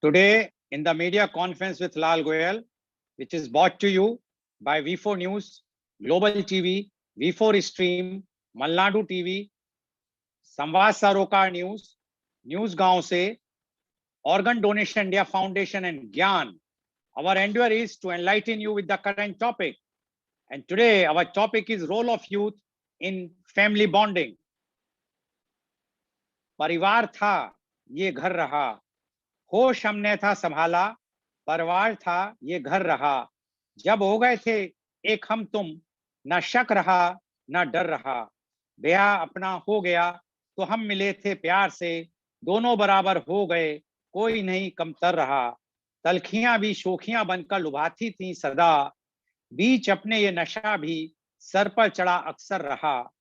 Today, in the media conference with Lal Goel, which is brought to you by V4NEWS, Global TV, V4 Stream, Malnadu TV, Samvad Saroka News, News Gaon Se, Organ Donation India Foundation and Gyan. Our endeavor is to enlighten you with the current topic. And today, our topic is role of youth in family bonding. परिवार था, ये घर रहा, होश हमने था संभाला, परिवार था, ये घर रहा, जब हो गए थे एक हम तुम, न शक रहा, न डर रहा, ब्याह अपना हो गया, तो हम मिले थे प्यार से, दोनों बराबर हो गए, कोई नहीं कमतर रहा, तलखियां भी शोखियां बनकर लुभाती थी सदा, बीच अपने ये नशा भी सर पर चढ़ा अक्सर रहा,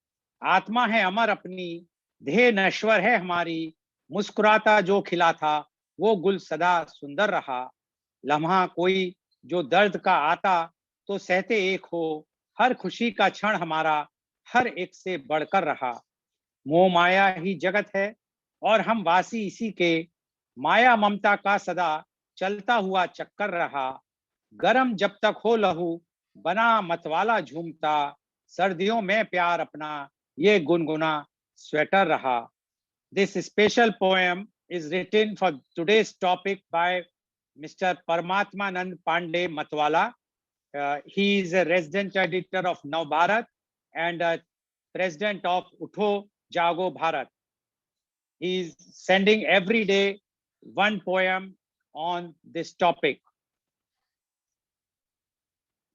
आत्मा है अमर अपनी, देह नश्वर है हमारी, मुस्कुराता जो खिला था वो गुल सदा सुंदर रहा, लम्हा कोई जो दर्द का आता तो सहते एक हो, हर खुशी का क्षण हमारा हर एक से बढ़कर रहा, मोह माया ही जगत है और हम वासी इसी के, माया ममता का सदा चलता हुआ चक्कर रहा, गरम जब तक हो लहू बना मतवाला झूमता, सर्दियों में प्यार अपना ये गुनगुना स्वेटर रहा. This special poem is written for today's topic by Mr. Paramatmanand Pandey Matwala. He is a resident editor of Now Bharat and president of Utho Jago Bharat. He is sending every day one poem on this topic.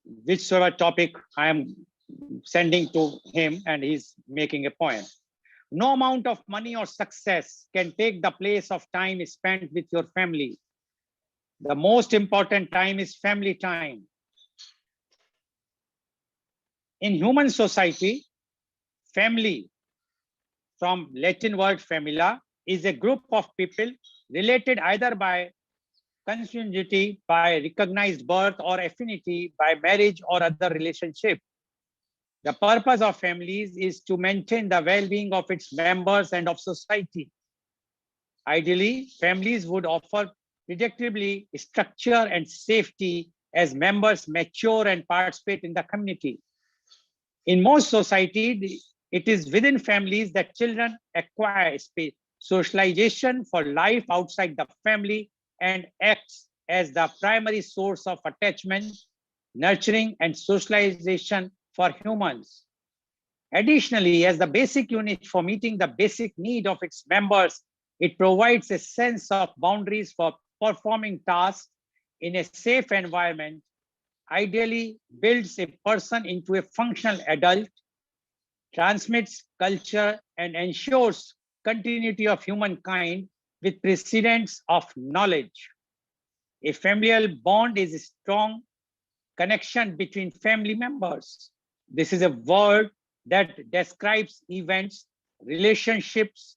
Whichever topic I am sending to him, and he's making a poem. No amount of money or success can take the place of time spent with your family. The most important time is family time. In human society, family, from Latin word famila, is a group of people related either by consanguinity, by recognized birth, or affinity by marriage or other relationship. The purpose of families is to maintain the well-being of its members and of society. Ideally, families would offer predictably structure and safety as members mature and participate in the community. In most societies, it is within families that children acquire socialization for life outside the family and acts as the primary source of attachment, nurturing, and socialization for humans. Additionally, as the basic unit for meeting the basic need of its members, it provides a sense of boundaries for performing tasks in a safe environment, ideally builds a person into a functional adult, transmits culture, and ensures continuity of humankind with precedents of knowledge. A familial bond is a strong connection between family members. This is a word that describes events, relationships,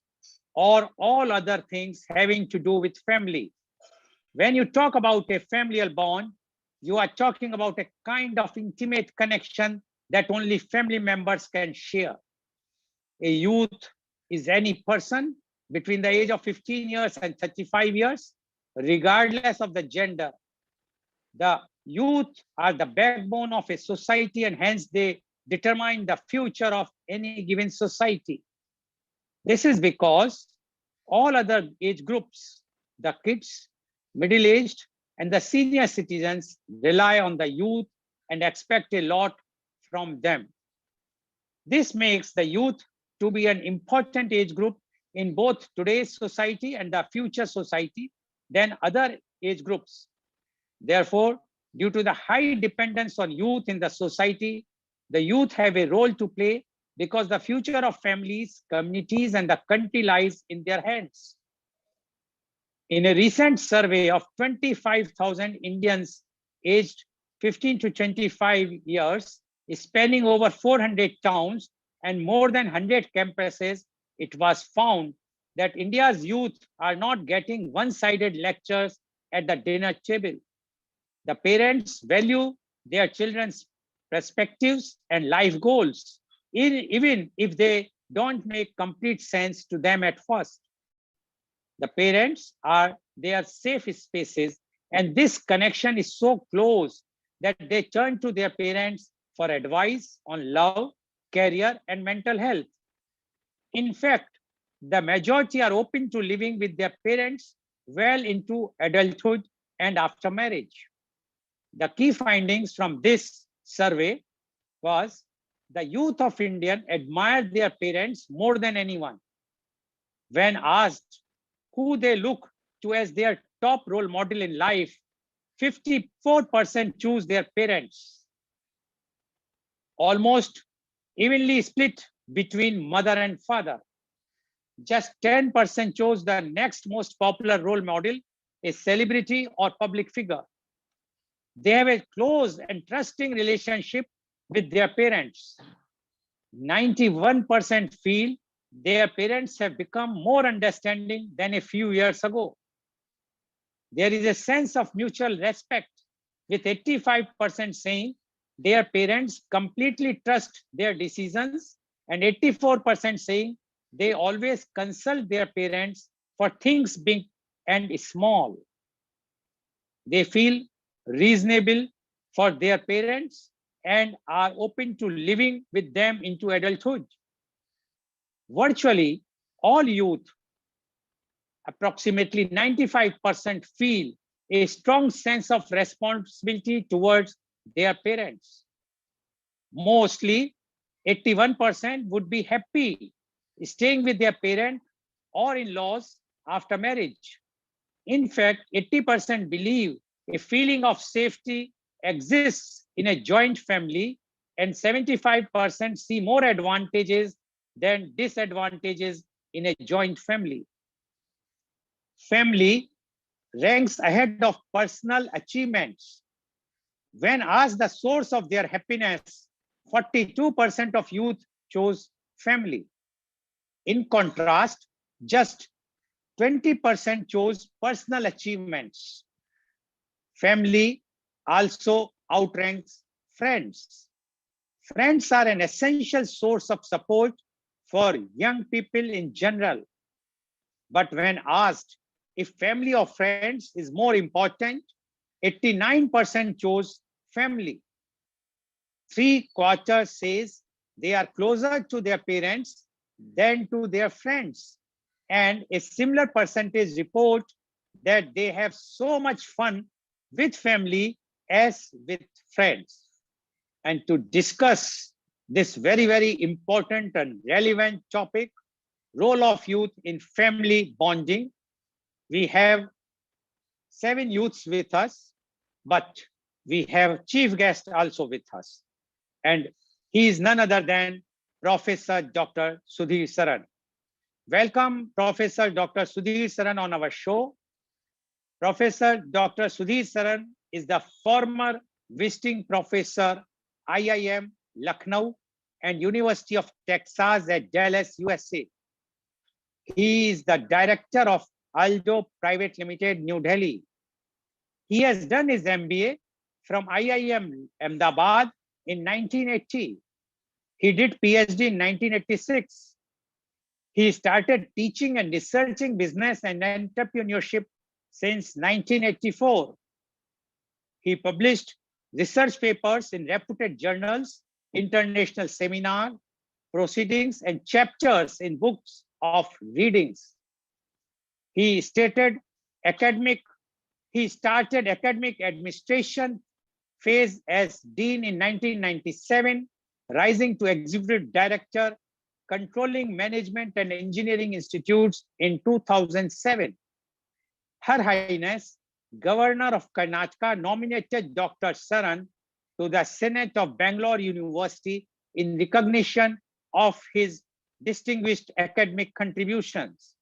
or all other things having to do with family. When you talk about a familial bond, you are talking about a kind of intimate connection that only family members can share. A youth is any person between the age of 15 years and 35 years, regardless of the gender. The youth are the backbone of a society, and hence they determine the future of any given society. This is because all other age groups, the kids, middle-aged, and the senior citizens rely on the youth and expect a lot from them. This makes the youth to be an important age group in both today's society and the future society than other age groups. Therefore, due to the high dependence on youth in the society, the youth have a role to play because the future of families, communities, and the country lies in their hands. In a recent survey of 25,000 Indians aged 15 to 25 years, spanning over 400 towns and more than 100 campuses, it was found that India's youth are not getting one-sided lectures at the dinner table. The parents value their children's perspectives and life goals, even if they don't make complete sense to them at first. The parents are their safe spaces, and this connection is so close that they turn to their parents for advice on love, career, and mental health. In fact, the majority are open to living with their parents well into adulthood and after marriage. The key findings from this survey was the youth of India admire their parents more than anyone. When asked who they look to as their top role model in life, 54% choose their parents, almost evenly split between mother and father. Just 10% chose the next most popular role model, a celebrity or public figure. They have a close and trusting relationship with their parents. 91% feel their parents have become more understanding than a few years ago. There is a sense of mutual respect, with 85% saying their parents completely trust their decisions and 84% saying they always consult their parents for things big and small. They feel reasonable for their parents and are open to living with them into adulthood. Virtually all youth, approximately 95%, feel a strong sense of responsibility towards their parents. Mostly 81% would be happy staying with their parent or in-laws after marriage. In fact, 80% believe a feeling of safety exists in a joint family, and 75% see more advantages than disadvantages in a joint family. Family ranks ahead of personal achievements. When asked the source of their happiness, 42% of youth chose family. In contrast, just 20% chose personal achievements. Family also outranks friends. Friends are an essential source of support for young people in general. But when asked if family or friends is more important, 89% chose family. 3/4 says they are closer to their parents than to their friends. And a similar percentage report that they have so much fun with family as with friends. And to discuss this very, very important and relevant topic, role of youth in family bonding, we have 7 youths with us, but we have chief guest also with us. And he is none other than Professor Dr. Sudhir Saran. Welcome, Professor Dr. Sudhir Saran on our show. Professor Dr. Sudhir Saran is the former visiting professor, IIM, Lucknow, and University of Texas at Dallas, USA. He is the director of Aldo Private Limited, New Delhi. He has done his MBA from IIM Ahmedabad in 1980. He did PhD in 1986. He started teaching and researching business and entrepreneurship since 1984. He published research papers in reputed journals, international seminar, proceedings, and chapters in books of readings. He started academic administration phase as dean in 1997, rising to executive director, controlling management and engineering institutes in 2007. Her Highness, Governor of Karnataka, nominated Dr. Saran to the Senate of Bangalore University in recognition of his distinguished academic contributions.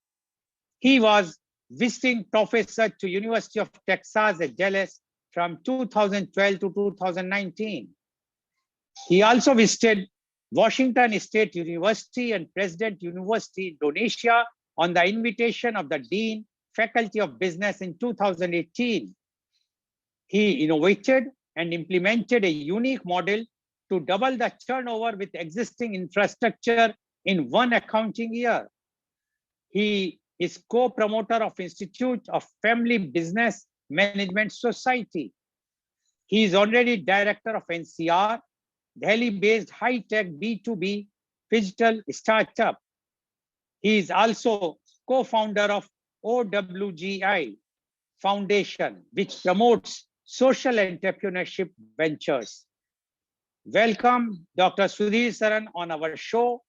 He was visiting professor to University of Texas at Dallas from 2012 to 2019. He also visited Washington State University and President University, Indonesia, on the invitation of the Dean, Faculty of Business in 2018. He innovated and implemented a unique model to double the turnover with existing infrastructure in one accounting year. He is co-promoter of Institute of Family Business Management Society. He is already director of NCR, Delhi-based high-tech B2B digital startup. He is also co-founder of OWGI Foundation, which promotes social entrepreneurship ventures. Welcome, Dr. Sudhir Saran, on our show.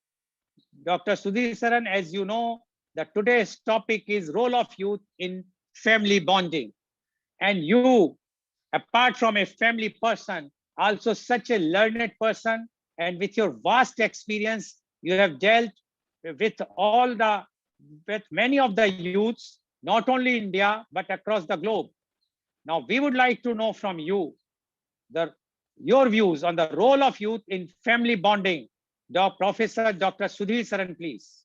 Dr. Sudhir Saran, as you know, today's topic is role of youth in family bonding. And you, apart from a family person, also such a learned person, and with your vast experience, you have dealt with many of the youths, not only India, but across the globe. Now, we would like to know from you your views on the role of youth in family bonding. Professor Dr. Sudhir Saran, please.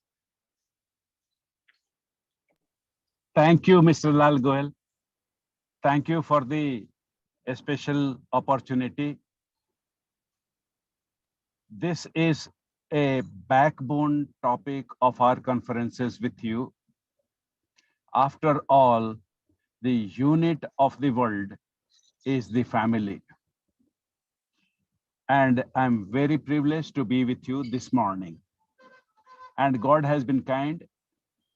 Thank you, Mr. Lal Goel. Thank you for the special opportunity. This is a backbone topic of our conferences with you. After all, the unit of the world is the family. And I'm very privileged to be with you this morning. And God has been kind.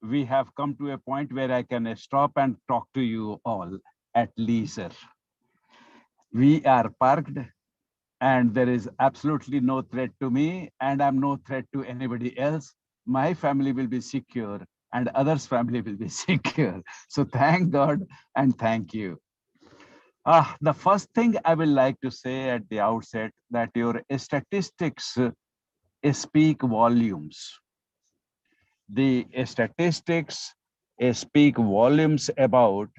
We have come to a point where I can stop and talk to you all at leisure. We are parked and there is absolutely no threat to me, and I'm no threat to anybody else. My family will be secure and others' family will be secure. So thank God and thank you. The first thing I will like to say at the outset that your statistics speak volumes. The statistics speak volumes about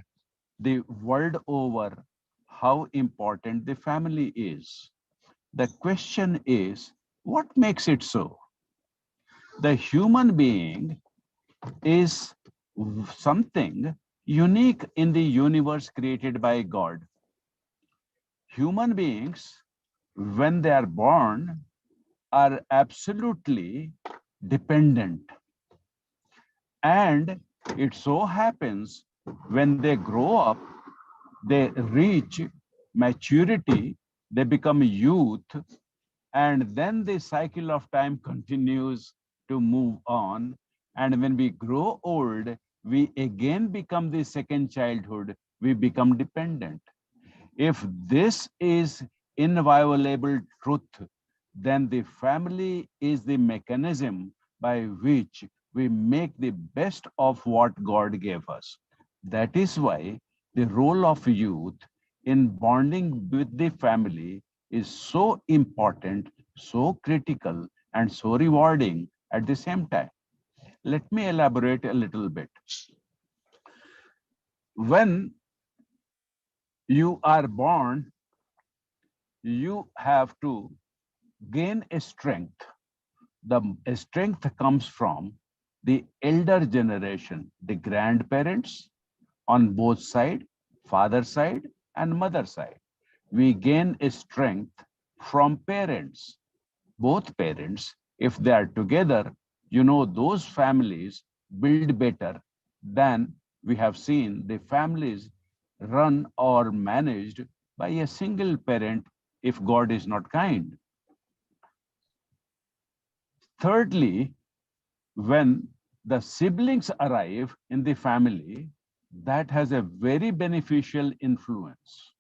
the world over how important the family is. The question is, what makes it so? The human being is something unique in the universe created by God. Human beings, when they are born, are absolutely dependent. And it so happens when they grow up, they reach maturity, they become youth, and then the cycle of time continues to move on. And when we grow old, we again become the second childhood, we become dependent. If this is inviolable truth, then the family is the mechanism by which we make the best of what God gave us. That is why the role of youth in bonding with the family is so important, so critical, and so rewarding at the same time. Let me elaborate a little bit. When you are born, you have to gain a strength. The strength comes from the elder generation, the grandparents on both sides, father side and mother side. We gain a strength from parents, both parents. If they are together, you know, those families build better than we have seen the families run or managed by a single parent if God is not kind. Thirdly, when the siblings arrive in the family, that has a very beneficial influence.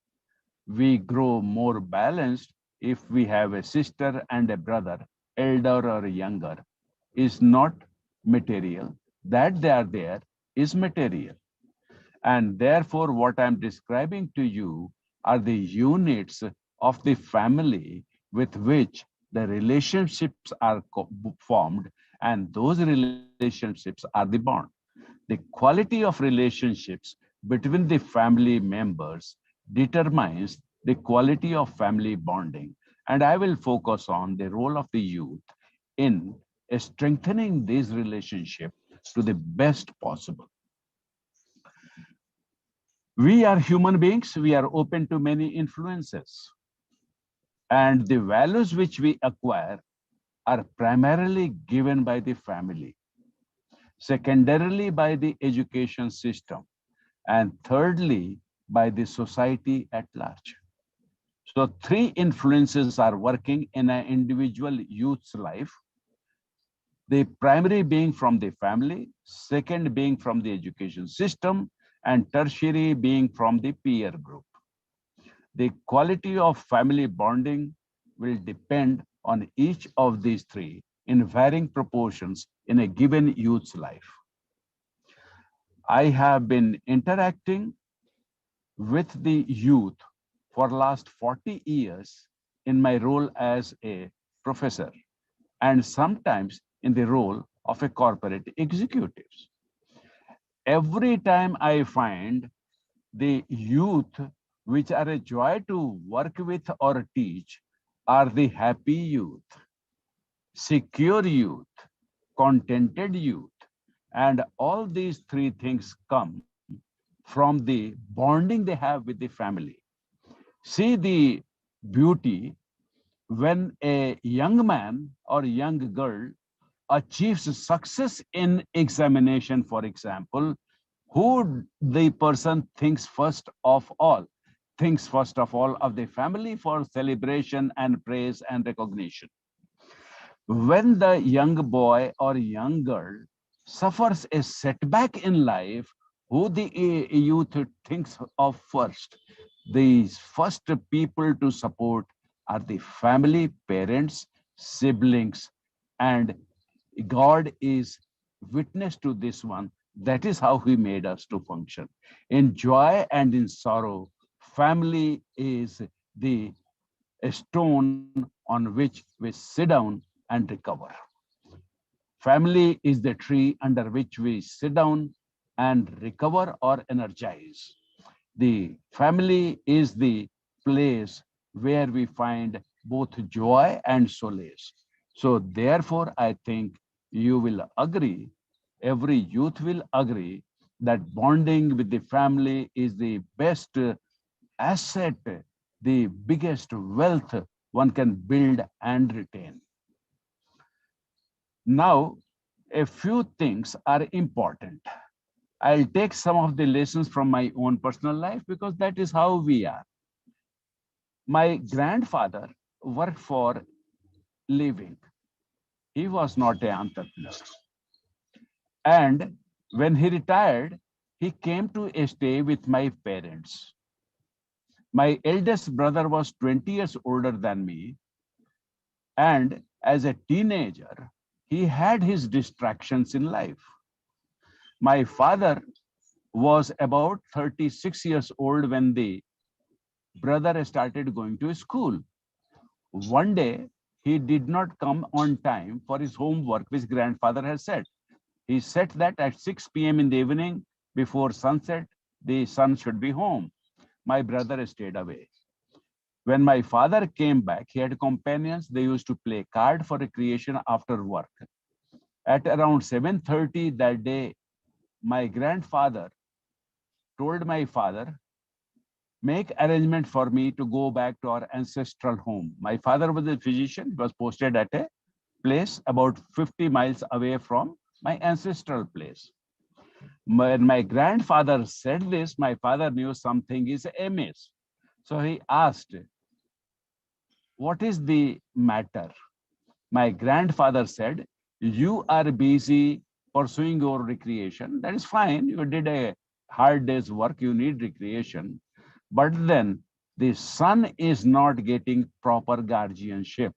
We grow more balanced if we have a sister and a brother, elder or younger, is not material. That they are there is material. And therefore, what I'm describing to you are the units of the family with which the relationships are formed, and those relationships are the bond. The quality of relationships between the family members determines the quality of family bonding. And I will focus on the role of the youth in strengthening these relationships to the best possible. We are human beings, we are open to many influences. And the values which we acquire are primarily given by the family. secondarily by the education system, and thirdly by the society at large. So three influences are working in an individual youth's life. The primary being from the family, second being from the education system, and tertiary being from the peer group. The quality of family bonding will depend on each of these three in varying proportions in a given youth's life. I have been interacting with the youth for last 40 years in my role as a professor and sometimes in the role of a corporate executive. Every time I find the youth which are a joy to work with or teach are the happy youth, secure youth, contented youth. And all these three things come from the bonding they have with the family. See the beauty when a young man or young girl achieves success in examination, for example, who the person thinks first of all of the family for celebration and praise and recognition. When the young boy or young girl suffers a setback in life, who the youth thinks of first? These first people to support are the family, parents, siblings, and God is witness to this one. That is how He made us to function. In joy and in sorrow, family is the stone on which we sit down and recover. Family is the tree under which we sit down and recover or energize. The family is the place where we find both joy and solace. So, therefore, I think you will agree, every youth will agree, that bonding with the family is the best asset, the biggest wealth one can build and retain. Now, a few things are important. I'll take some of the lessons from my own personal life because that is how we are. My grandfather worked for living. He was not an entrepreneur. And when he retired, he came to stay with my parents. My eldest brother was 20 years older than me. And as a teenager, he had his distractions in life. My father was about 36 years old when the brother started going to school. One day, he did not come on time for his homework, which grandfather had set. He said that at 6 p.m. in the evening, before sunset, the son should be home. My brother stayed away. When my father came back, he had companions. They used to play card for recreation after work. At around 7:30 that day, my grandfather told my father, make arrangement for me to go back to our ancestral home. My father was a physician. He was posted at a place about 50 miles away from my ancestral place. When my grandfather said this, my father knew something is amiss. So he asked, what is the matter? My grandfather said, you are busy pursuing your recreation. That is fine. You did a hard day's work. You need recreation. But then the son is not getting proper guardianship.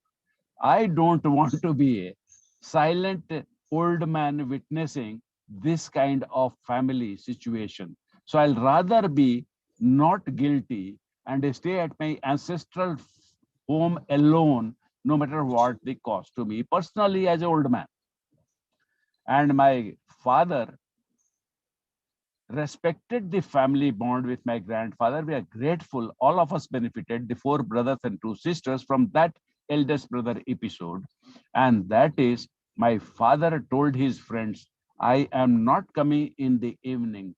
I don't want to be a silent old man witnessing this kind of family situation. So I'll rather be not guilty and stay at my ancestral home alone, no matter what the cost to me personally as an old man. And my father respected the family bond with my grandfather. We are grateful. All of us benefited, the four brothers and two sisters, from that eldest brother episode. And that is, my father told his friends, I am not coming in the evening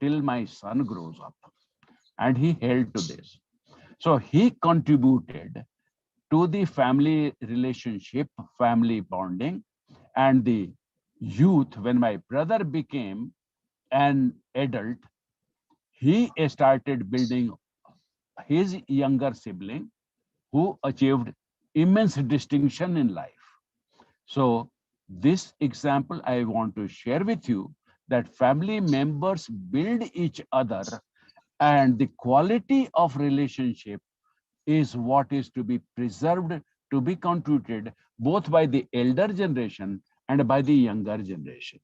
till my son grows up. And he held to this. So he contributed to the family relationship, family bonding, and the youth, when my brother became an adult, he started building his younger sibling who achieved immense distinction in life. So this example I want to share with you, that family members build each other, and the quality of relationship is what is to be preserved, to be contributed both by the elder generation and by the younger generation.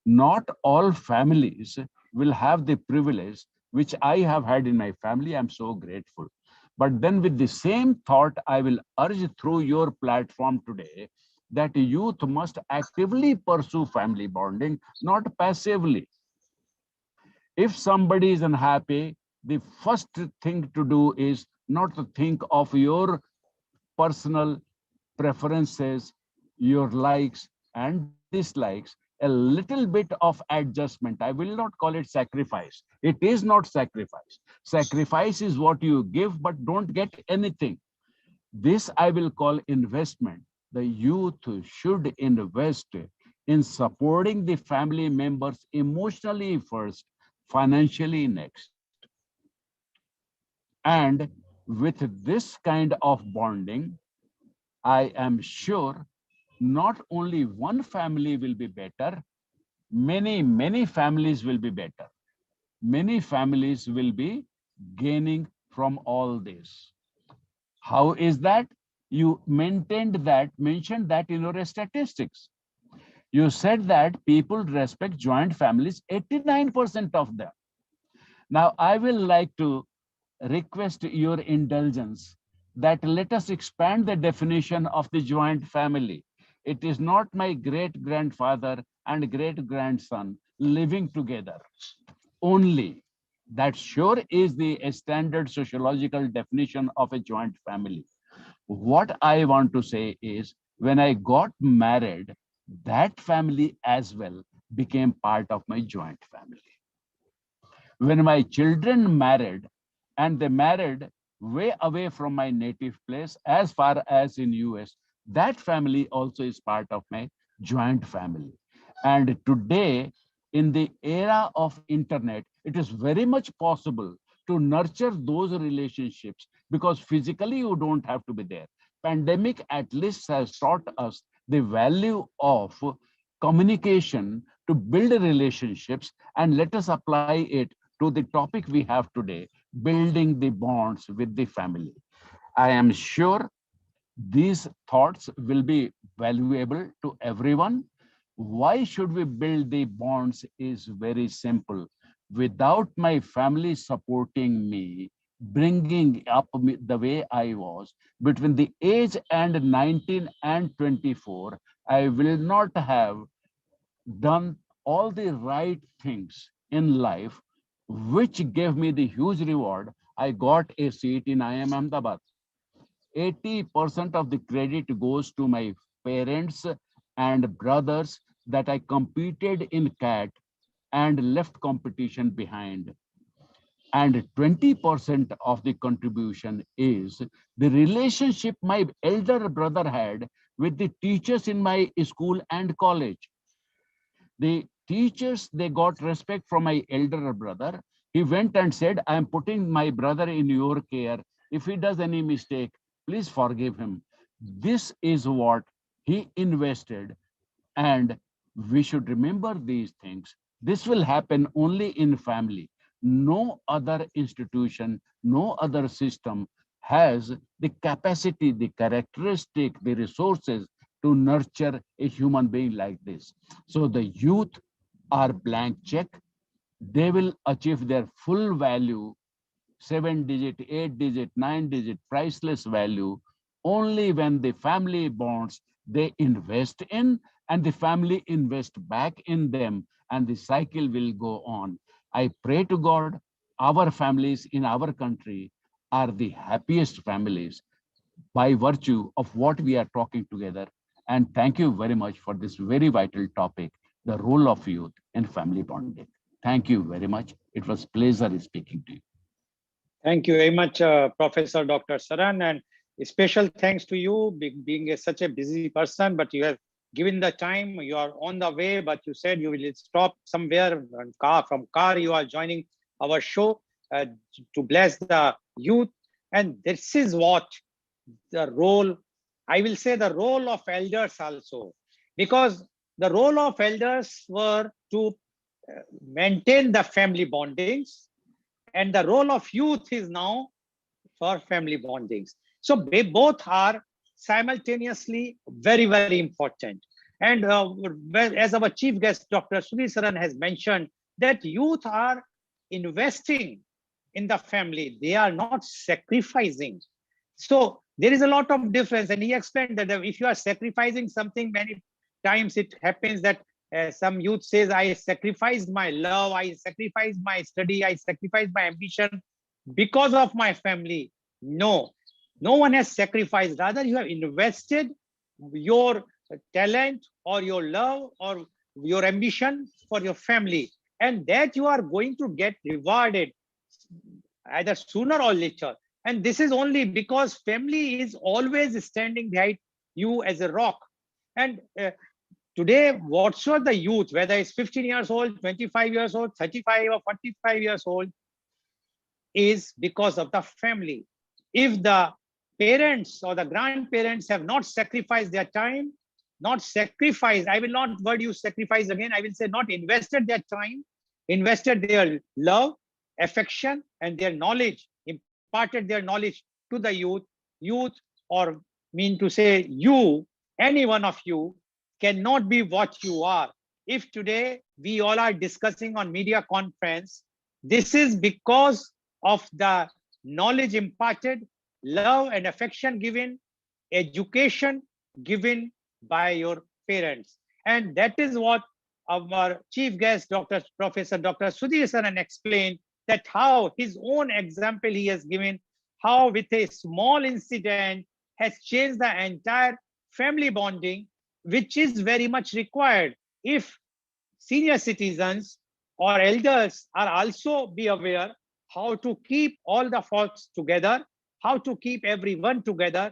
Not all families will have the privilege which I have had in my family. I'm so grateful. But then, with the same thought, I will urge through your platform today that youth must actively pursue family bonding, not passively. If somebody is unhappy, the first thing to do is not to think of your personal preferences, your likes and dislikes, a little bit of adjustment. I will not call it sacrifice. It is not sacrifice. Sacrifice is what you give but don't get anything. This I will call investment. The youth should invest in supporting the family members emotionally first, financially next. And with this kind of bonding, I am sure not only one family will be better, many families will be better. Many families will be gaining from all this. How is that? You mentioned that in your statistics. You said that people respect joint families, 89% of them. Now, I will like to request your indulgence that let us expand the definition of the joint family. It is not my great grandfather and great grandson living together only. That sure is the standard sociological definition of a joint family. What I want to say is, when I got married, that family as well became part of my joint family. When my children married, and they married way away from my native place as far as in US, that family also is part of my joint family. And today, in the era of internet, it is very much possible to nurture those relationships because physically you don't have to be there. Pandemic at least has taught us the value of communication to build relationships, and let us apply it to the topic we have today, building the bonds with the family. I am sure these thoughts will be valuable to everyone. Why should we build the bonds is very simple. Without my family supporting me, bringing up me the way I was, between the age and 19 and 24, I will not have done all the right things in life, which gave me the huge reward. I got a seat in IIM Ahmedabad. 80% of the credit goes to my parents and brothers that I competed in CAT and left competition behind. And 20% of the contribution is the relationship my elder brother had with the teachers in my school and college. The teachers, they got respect from my elder brother. He went and said, I am putting my brother in your care. If he does any mistake, please forgive him. This is what he invested, and we should remember these things. This will happen only in family. No other institution, no other system has the capacity, the characteristic, the resources to nurture a human being like this. So the youth are blank check. They will achieve their full value, 7-digit, 8-digit, 9-digit, priceless value, only when the family bonds they invest in, and the family invest back in them, and the cycle will go on. I pray to God, our families in our country are the happiest families by virtue of what we are talking together. And thank you very much for this very vital topic, the role of youth in family bonding. Thank you very much. It was pleasure speaking to you. Thank you very much, Professor Dr. Saran, and a special thanks to you being such a busy person, but you have given the time, you are on the way, but you said you will stop somewhere from car. You are joining our show to bless the youth. And this is what the role, I will say the role of elders also, because the role of elders were to maintain the family bondings, and the role of youth is now for family bondings. So they both are simultaneously very, very important. And as our chief guest, Dr. Sudhir Saran has mentioned, that youth are investing in the family. They are not sacrificing. So there is a lot of difference. And he explained that if you are sacrificing something, many times it happens that some youth says, I sacrificed my love, I sacrificed my study, I sacrificed my ambition because of my family. No, no one has sacrificed. Rather, you have invested your talent or your love or your ambition for your family, and that you are going to get rewarded either sooner or later. And this is only because family is always standing behind you as a rock. And today, whatsoever the youth, whether it's 15 years old, 25 years old, 35 or 45 years old, is because of the family. If the parents or the grandparents have not sacrificed their time, not sacrificed, I will not word use sacrifice again, I will say not invested their time, invested their love, affection, and their knowledge, imparted their knowledge to the youth, or mean to say you, any one of you, cannot be what you are. If today we all are discussing on media conference, this is because of the knowledge imparted, love and affection given, education given by your parents. And that is what our chief guest, Professor Dr. Sudhir Saran explained, that how his own example he has given, how with a small incident has changed the entire family bonding, which is very much required. If senior citizens or elders are also be aware how to keep all the folks together, how to keep everyone together,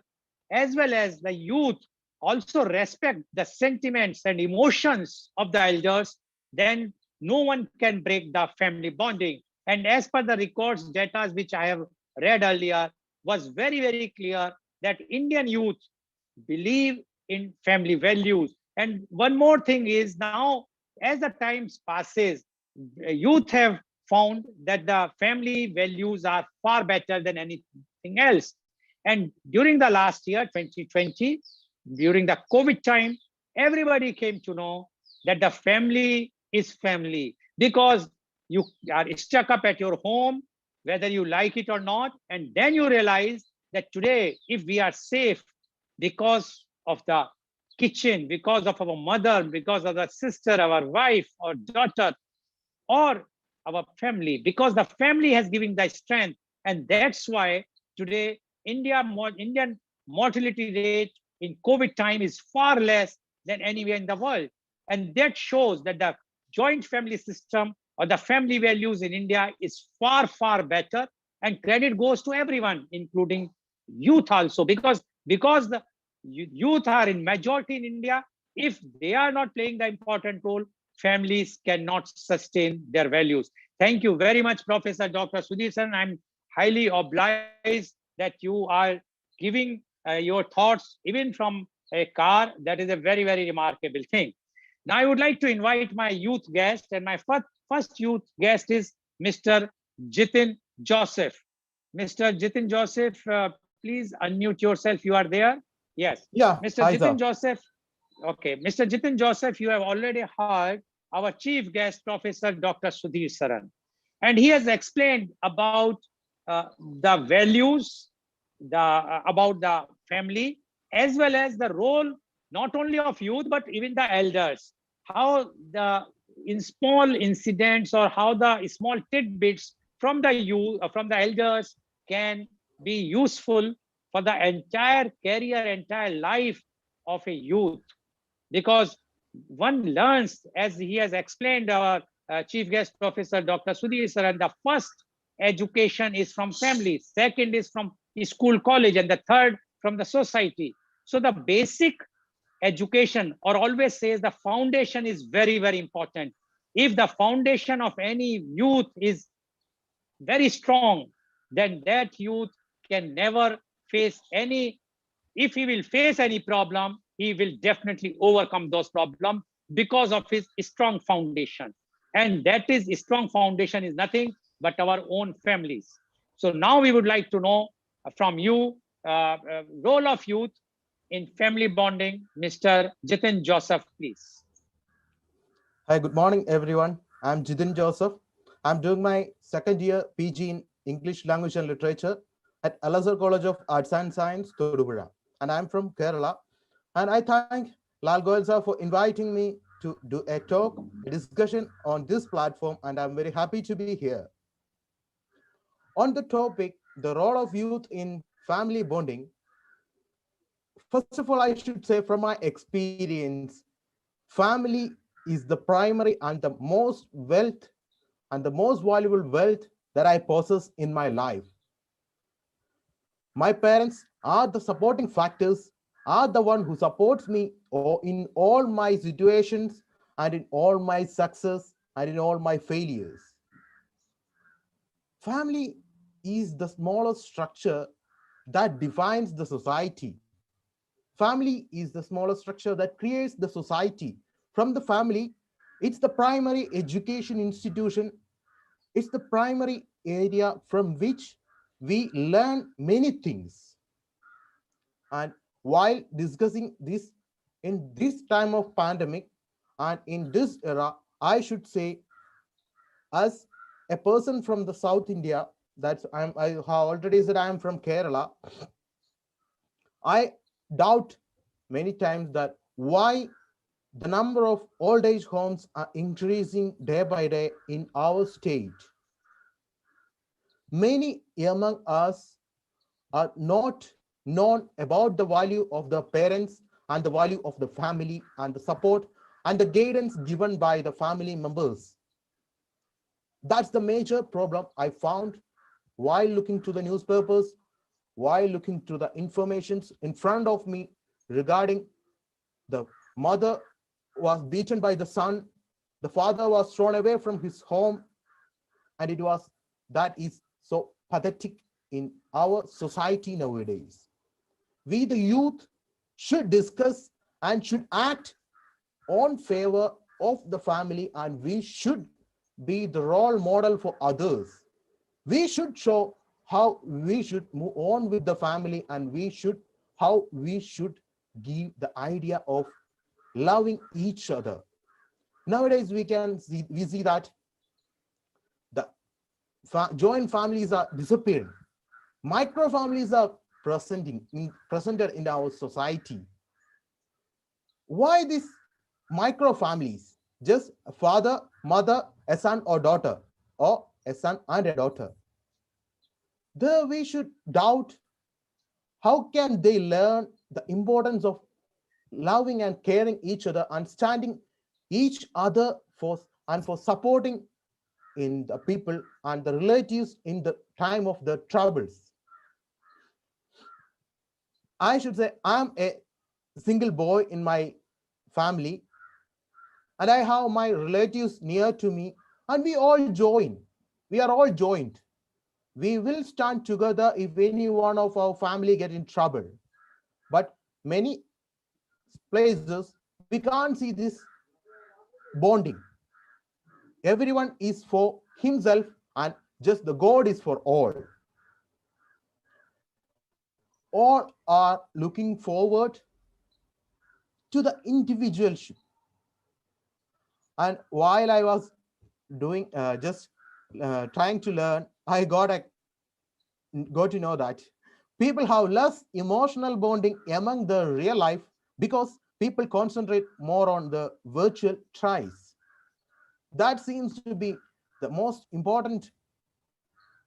as well as the youth also respect the sentiments and emotions of the elders, then no one can break the family bonding. And as per the records data which I have read earlier, was very, very clear that Indian youth believe in family values. And one more thing is, now as the times passes, youth have found that the family values are far better than anything else. And during the last year, 2020, during the COVID time, everybody came to know that the family is family, because you are stuck up at your home, whether you like it or not. And then you realize that today, if we are safe because of the kitchen, because of our mother, because of the sister, our wife or daughter, or our family, because the family has given the strength. And that's why today Indian mortality rate in COVID time is far less than anywhere in the world. And that shows that the joint family system or the family values in India is far, far better. And credit goes to everyone, including youth also, because the youth are in majority in India. If they are not playing the important role, families cannot sustain their values. Thank you very much, Professor Dr. Sudhir Saran. I'm highly obliged that you are giving your thoughts even from a car. That is a very, very remarkable thing. Now I would like to invite my youth guest, and my first youth guest is Mr. Jitin Joseph. Mr. Jitin Joseph, please unmute yourself. You are there? Yes. Yeah. Mr. Hi, Jitin sir. Joseph. Okay. Mr. Jitin Joseph, you have already heard our chief guest, Professor Dr. Sudhir Saran. And he has explained about the values, about the family, as well as the role not only of youth, but even the elders. How in small incidents, or how the small tidbits from the youth, from the elders, can be useful for the entire career, entire life of a youth. Because one learns, as he has explained, our chief guest, Professor Dr. Sudhir Saran, the first education is from family, second is from school, college, and the third from the society. So the basic education, or always says the foundation is very, very important. If the foundation of any youth is very strong, then that youth can never face any, if he will face any problem, he will definitely overcome those problems because of his strong foundation. And that is, strong foundation is nothing but our own families. So now we would like to know from you, role of youth in family bonding. Mr. Jitin Joseph, please. Hi, good morning, everyone. I'm Jidin Joseph. I'm doing my second year PG in English Language and Literature at Al-Azhar College of Arts and Science, Todupuzha. And I'm from Kerala. And I thank Lal Goel sir for inviting me to do a talk, a discussion on this platform. And I'm very happy to be here. On the topic, the role of youth in family bonding. First of all, I should say from my experience, family is the primary and the most wealth and the most valuable wealth that I possess in my life. My parents are the supporting factors, are the one who supports me in all my situations and in all my success and in all my failures. Family is the smallest structure that defines the society. Family is the smallest structure that creates the society. From the family, it's the primary education institution. It's the primary area from which we learn many things. And while discussing this in this time of pandemic and in this era, I should say, as a person from the South India, I have already said I am from Kerala. I doubt many times that why the number of old age homes are increasing day by day in our state. Many among us are not known about the value of the parents and the value of the family and the support and the guidance given by the family members. That's the major problem I found while looking to the newspapers, while looking to the informations in front of me regarding the mother was beaten by the son, the father was thrown away from his home, and that is so pathetic in our society nowadays. We, the youth, should discuss and should act on favor of the family, and we should be the role model for others. We should show how we should move on with the family, and how we should give the idea of loving each other. Nowadays, we see that the joint families are disappearing. Micro families are presented in our society. Why these micro families? Just a father, mother, a son or daughter, or a son and a daughter. There we should doubt how can they learn the importance of loving and caring each other and standing each other for supporting in the people and the relatives in the time of the troubles. I should say I'm a single boy in my family, and I have my relatives near to me, and we are all joined. We will stand together if any one of our family get in trouble. But many places we can't see this bonding. Everyone is for himself, and just the God is for all. All are looking forward to the individualship. And while I was doing trying to learn, I got to know that people have less emotional bonding among the real life because people concentrate more on the virtual tries. That seems to be the most important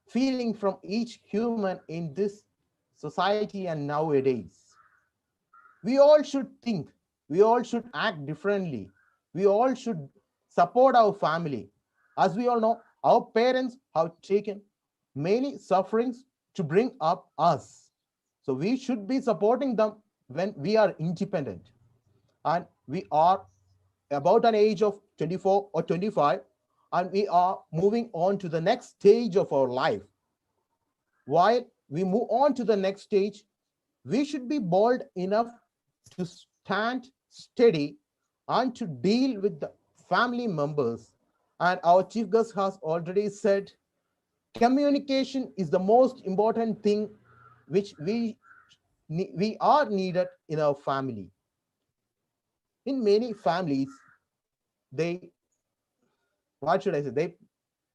feeling from each human in this society and nowadays. We all should think, we all should act differently. We all should support our family. As we all know, our parents have taken many sufferings to bring up us. So we should be supporting them when we are independent. and we are about an age of 24 or 25, and we are moving on to the next stage of our life. While we move on to the next stage, we should be bold enough to stand steady and to deal with the family members. And our chief guest has already said communication is the most important thing which we are needed in our family. In many families, they, what should I say, they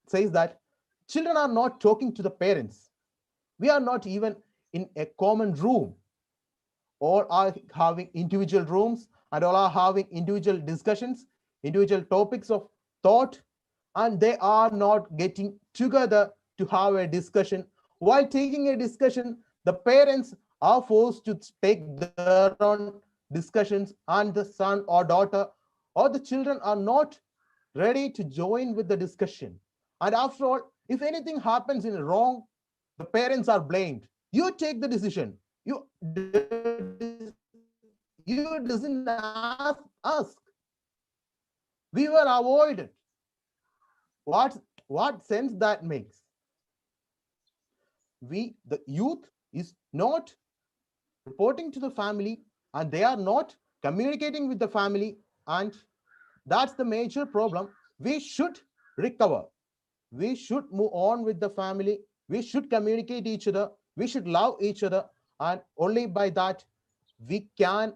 says that children are not talking to the parents. We are not even in a common room. All are having individual rooms, and all are having individual discussions, individual topics of thought, and they are not getting together to have a discussion. While taking a discussion, the parents are forced to take their own discussions, and the son or daughter or the children are not ready to join with the discussion. And after all, if anything happens in wrong, the parents are blamed. You take the decision. You doesn't ask. We were avoided. What sense that makes? The youth is not reporting to the family, and they are not communicating with the family, and that's the major problem. We should recover. We should move on with the family. We should communicate each other. We should love each other, and only by that we can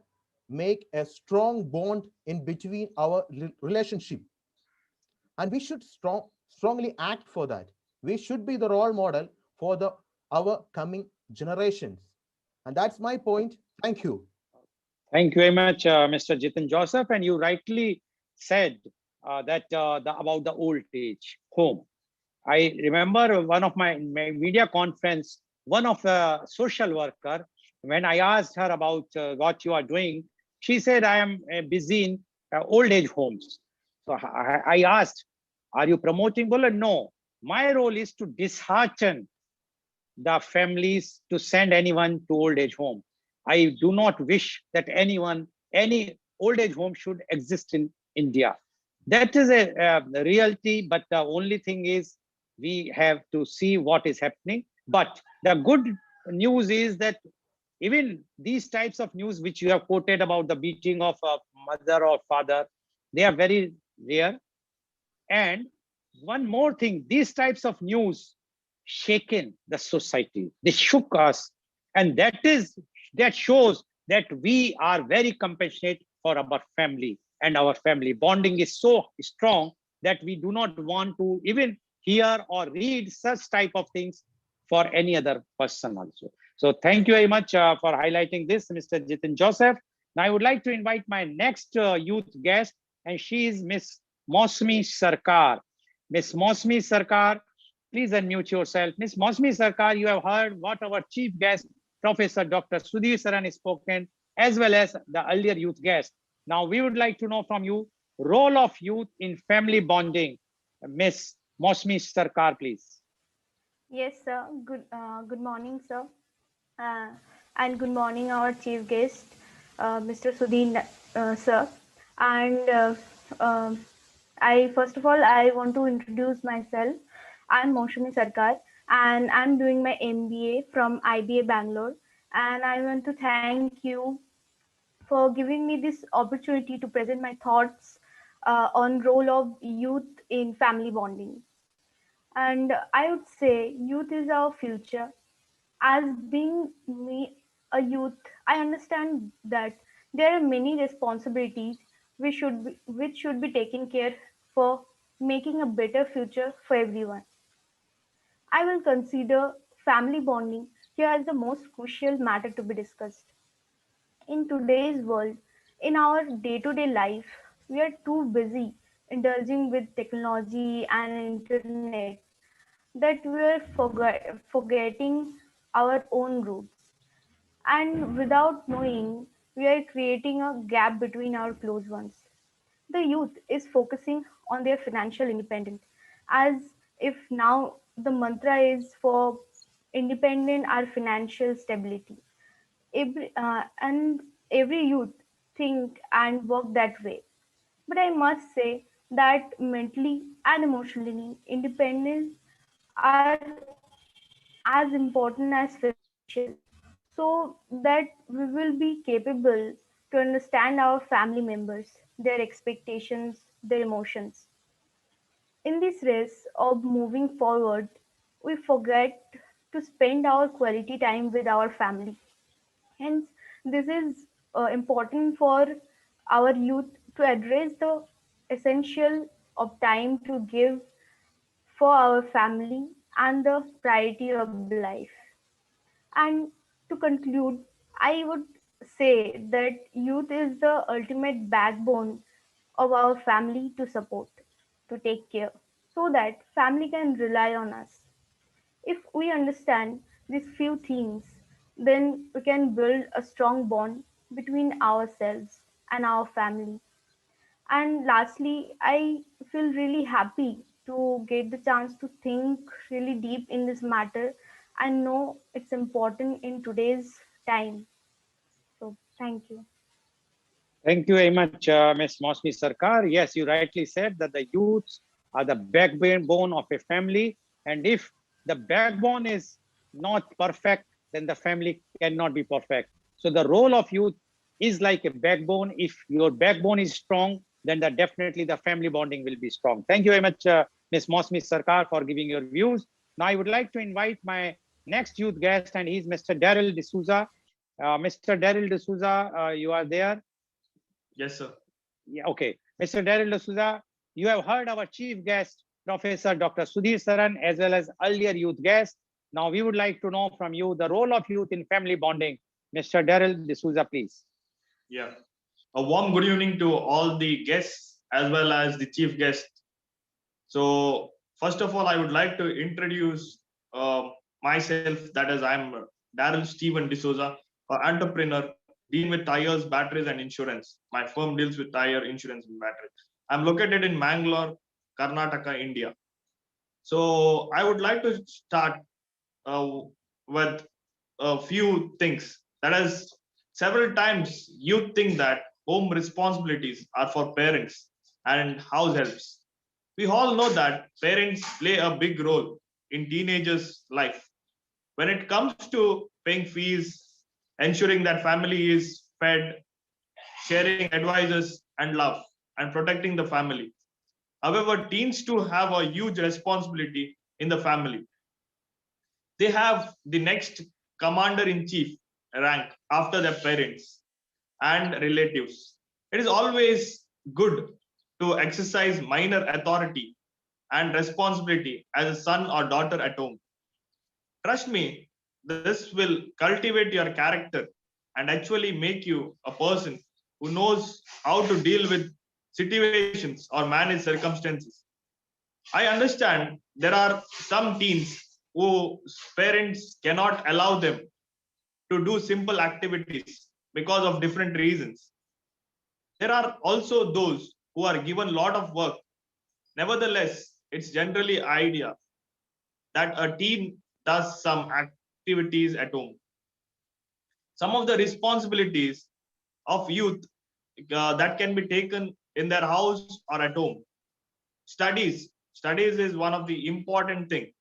make a strong bond in between our relationship. And we should strongly act for that. We should be the role model for the our coming generations. And that's my point. Thank you. Thank you very much, Mr. Jitin Joseph. And you rightly said that about the old age home. I remember one of my media conference, one of the social worker, when I asked her about what you are doing, she said, I am busy in old age homes. So I asked, are you promoting? Well, no, my role is to dishearten the families to send anyone to old age home. I do not wish that any old age home should exist in India. That is a reality, but the only thing is we have to see what is happening. But the good news is that even these types of news which you have quoted about the beating of a mother or father, they are very rare. And one more thing, these types of news shaken the society. They shook us, and that shows that we are very compassionate for our family, and our family bonding is so strong that we do not want to even hear or read such type of things for any other person also. So thank you very much for highlighting this, Mr. Jitin Joseph. Now I would like to invite my next youth guest, and she is Miss Mosmi Sarkar. Miss Mosmi Sarkar, please unmute yourself. Miss Mosmi Sarkar, you have heard what our chief guest, Professor Dr. Sudhir Saran, has spoken, as well as the earlier youth guest. Now we would like to know from you, role of youth in family bonding. Miss Mosmi Sarkar, please. Yes, sir. Good morning, sir. Uh, and good morning, our chief guest, Mr. Sudhin, sir. And I first of all, I want to introduce myself. I'm Moshumi Sarkar, and I'm doing my MBA from IBA Bangalore. And I want to thank you for giving me this opportunity to present my thoughts on role of youth in family bonding. And I would say youth is our future. As being me a youth, I understand that there are many responsibilities which should be taken care for making a better future for everyone. I will consider family bonding here as the most crucial matter to be discussed. In today's world, in our day-to-day life, we are too busy indulging with technology and internet that we are forgetting our own roots. And without knowing, we are creating a gap between our close ones. The youth is focusing on their financial independence as if now the mantra is for independent or financial stability. And every youth think, and work that way. But I must say that mentally and emotionally independence are as important as financial, so that we will be capable to understand our family members, their expectations, their emotions. In this race of moving forward, we forget to spend our quality time with our family. Hence, this is important for our youth to address the essential of time to give for our family and the priority of the life. And to conclude, I would say that youth is the ultimate backbone of our family to support, to take care, so that family can rely on us. If we understand these few things, then we can build a strong bond between ourselves and our family. And lastly, I feel really happy to get the chance to think really deep in this matter and know it's important in today's time. So, thank you. Thank you very much, Ms. Mosmi Sarkar. Yes, you rightly said that the youths are the backbone of a family. And if the backbone is not perfect, then the family cannot be perfect. So the role of youth is like a backbone. If your backbone is strong, then definitely the family bonding will be strong. Thank you very much, Ms. Mosmi Sarkar, for giving your views. Now I would like to invite my next youth guest, and he's Mr. Daryl D'Souza. Mr. Daryl D'Souza, you are there. Yes, sir. Yeah, okay. Mr. Daryl D'Souza, you have heard our chief guest, Professor Dr. Sudhir Saran, as well as earlier youth guests. Now we would like to know from you the role of youth in family bonding. Mr. Daryl D'Souza, please. Yeah. A warm good evening to all the guests as well as the chief guest. So, first of all, I would like to introduce myself. That is, I'm Daryl Stephen D'Souza, an entrepreneur dealing with tires, batteries, and insurance. My firm deals with tire, insurance, and batteries. I'm located in Mangalore, Karnataka, India. So, I would like to start uh, with a few things. That is, several times you think that home responsibilities are for parents and house helps. We all know that parents play a big role in teenagers' life. When it comes to paying fees, ensuring that family is fed, sharing advices and love, and protecting the family. However, teens too have a huge responsibility in the family. They have the next commander in chief rank after their parents and relatives. It is always good to exercise minor authority and responsibility as a son or daughter at home. Trust me, this will cultivate your character and actually make you a person who knows how to deal with situations or manage circumstances. I understand there are some teens whose parents cannot allow them to do simple activities because of different reasons. There are also those who are given a lot of work. Nevertheless, it's generally idea that a teen does some activities at home. Some of the responsibilities of youth that can be taken in their house or at home. Studies is one of the important thing.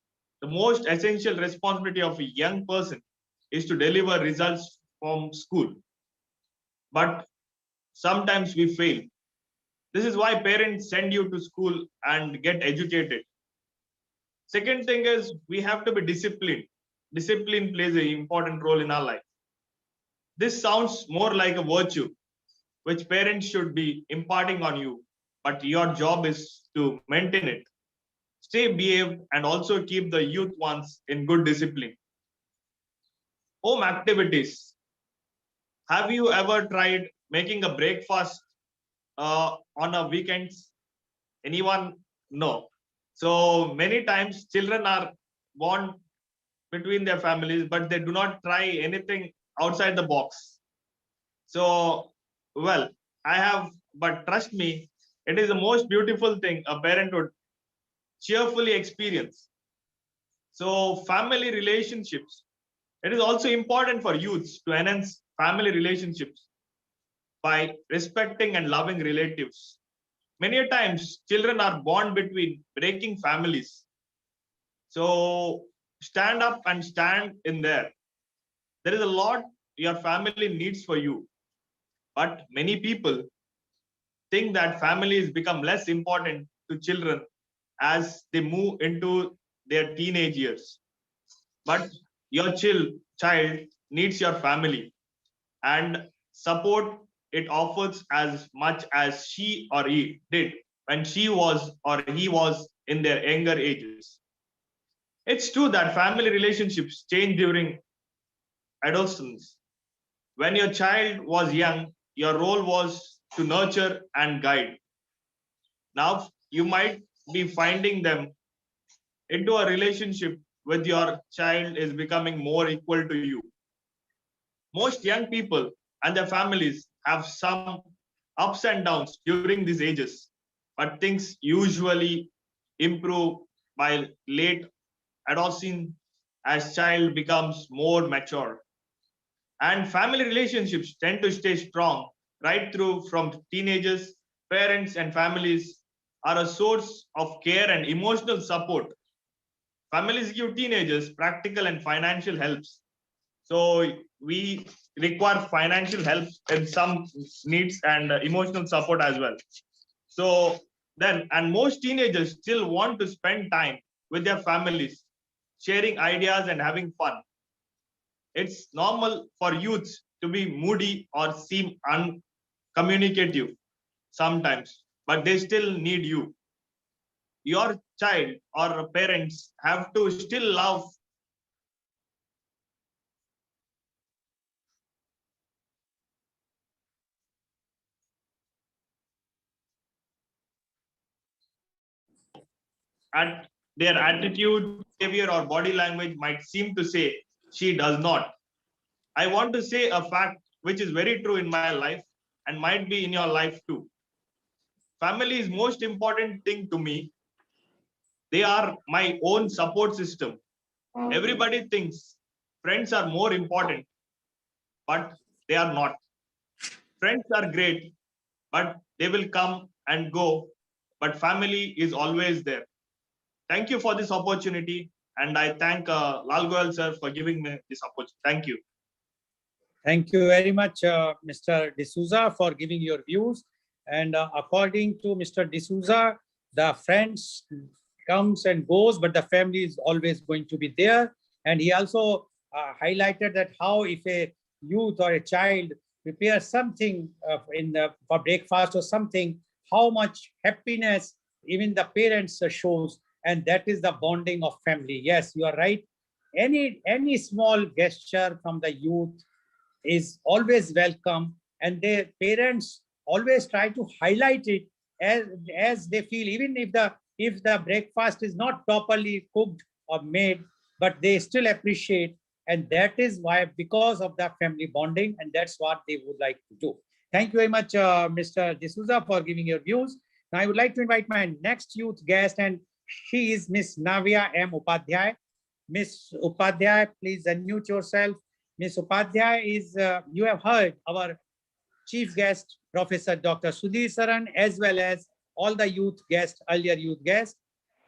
The most essential responsibility of a young person is to deliver results from school. But sometimes we fail. This is why parents send you to school and get educated. Second thing is we have to be disciplined. Discipline plays an important role in our life. This sounds more like a virtue which parents should be imparting on you, but your job is to maintain it. Stay behaved and also keep the youth ones in good discipline. Home activities. Have you ever tried making a breakfast on a weekends? Anyone? No. So many times children are born between their families, but they do not try anything outside the box. So, well, I have, but trust me, it is the most beautiful thing a parent would cheerfully experience. So, family relationships. It is also important for youths to enhance family relationships. by respecting and loving relatives. Many a times, children are born between breaking families. So stand up and stand in there. There is a lot your family needs for you. But many people think that families become less important to children as they move into their teenage years. But your child needs your family and support it offers as much as she or he did when she was or he was in their younger ages. It's true that family relationships change during adolescence. When your child was young, your role was to nurture and guide. Now you might be finding them into a relationship with your child is becoming more equal to you. Most young people and their families have some ups and downs during these ages, but things usually improve by late adolescence as child becomes more mature. And family relationships tend to stay strong right through from teenagers. Parents and families are a source of care and emotional support. Families give teenagers practical and financial helps. So we require financial help in some needs and emotional support as well. So then, and most teenagers still want to spend time with their families, sharing ideas and having fun. It's normal for youths to be moody or seem uncommunicative sometimes, but they still need you. Your child or parents have to still love at their attitude, behavior, or body language might seem to say she does not. I want to say a fact which is very true in my life and might be in your life too. Family is most important thing to me. They are my own support system. Everybody thinks friends are more important, but they are not. Friends are great, but they will come and go, but family is always there. Thank you for this opportunity, and I thank Lal Goel sir for giving me this opportunity. Thank you. Thank you very much, Mr. D'Souza, for giving your views. And according to Mr. D'Souza, the friends comes and goes, but the family is always going to be there. And he also highlighted that how if a youth or a child prepares something for breakfast or something, how much happiness even the parents shows, and that is the bonding of family. Yes, you are right. Any small gesture from the youth is always welcome, and their parents always try to highlight it as they feel, even if the breakfast is not properly cooked or made, but they still appreciate. And that is why, because of the family bonding, and that's what they would like to do. Thank you very much, Mr. D'Souza, for giving your views. Now I would like to invite my next youth guest, and she is Miss Navya M. Upadhyay. Miss Upadhyay, please unmute yourself. Ms. Upadhyay is, you have heard our chief guest, Professor Dr. Sudhir Saran, as well as all the youth guests, earlier youth guests.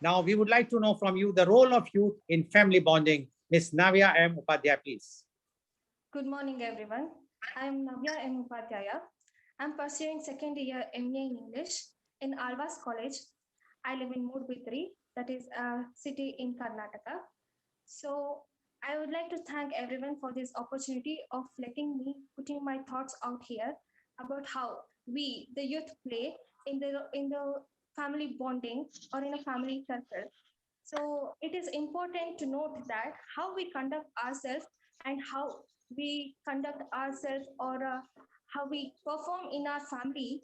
Now, we would like to know from you the role of youth in family bonding. Ms. Navya M. Upadhyay, please. Good morning, everyone. I'm Navya M. Upadhyaya. I'm pursuing second year MA in English in Alvas College. I live in Mudbitri, that is a city in Karnataka. So I would like to thank everyone for this opportunity of letting me putting my thoughts out here about how we, the youth, play in the family bonding or in a family circle. So it is important to note that how we conduct ourselves and how we conduct ourselves or how we perform in our family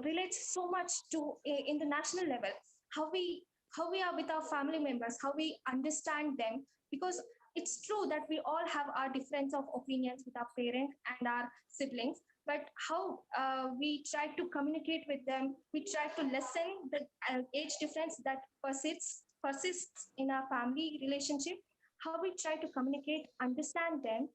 relates so much to in the national level. How we are with our family members, how we understand them, because it's true that we all have our difference of opinions with our parents and our siblings, but how we try to communicate with them, we try to lessen the age difference that persists in our family relationship, how we try to communicate, understand them,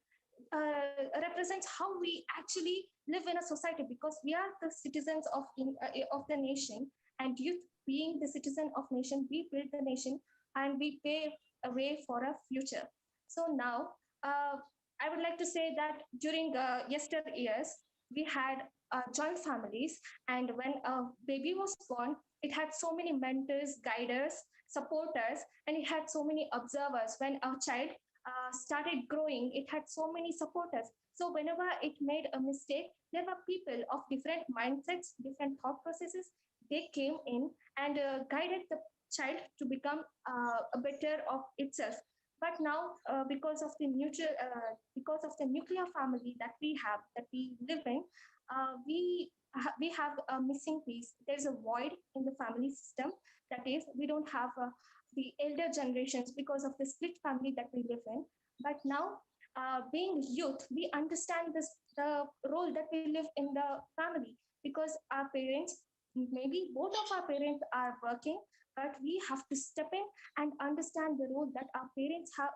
represents how we actually live in a society, because we are the citizens of the nation, and youth being the citizen of nation, we build the nation and we pave a way for a future. So now, I would like to say that during yesteryears, we had joint families, and when a baby was born, it had so many mentors, guiders, supporters, and it had so many observers. When a child started growing, it had so many supporters. So whenever it made a mistake, there were people of different mindsets, different thought processes. They came in and guided the child to become a better of itself. But now, because of the nuclear family that we live in, we have a missing piece. There's a void in the family system. That is, we don't have the elder generations because of the split family that we live in. But now, being youth, we understand the role that we live in the family, because our parents, maybe both of our parents are working, but we have to step in and understand the role that our parents have.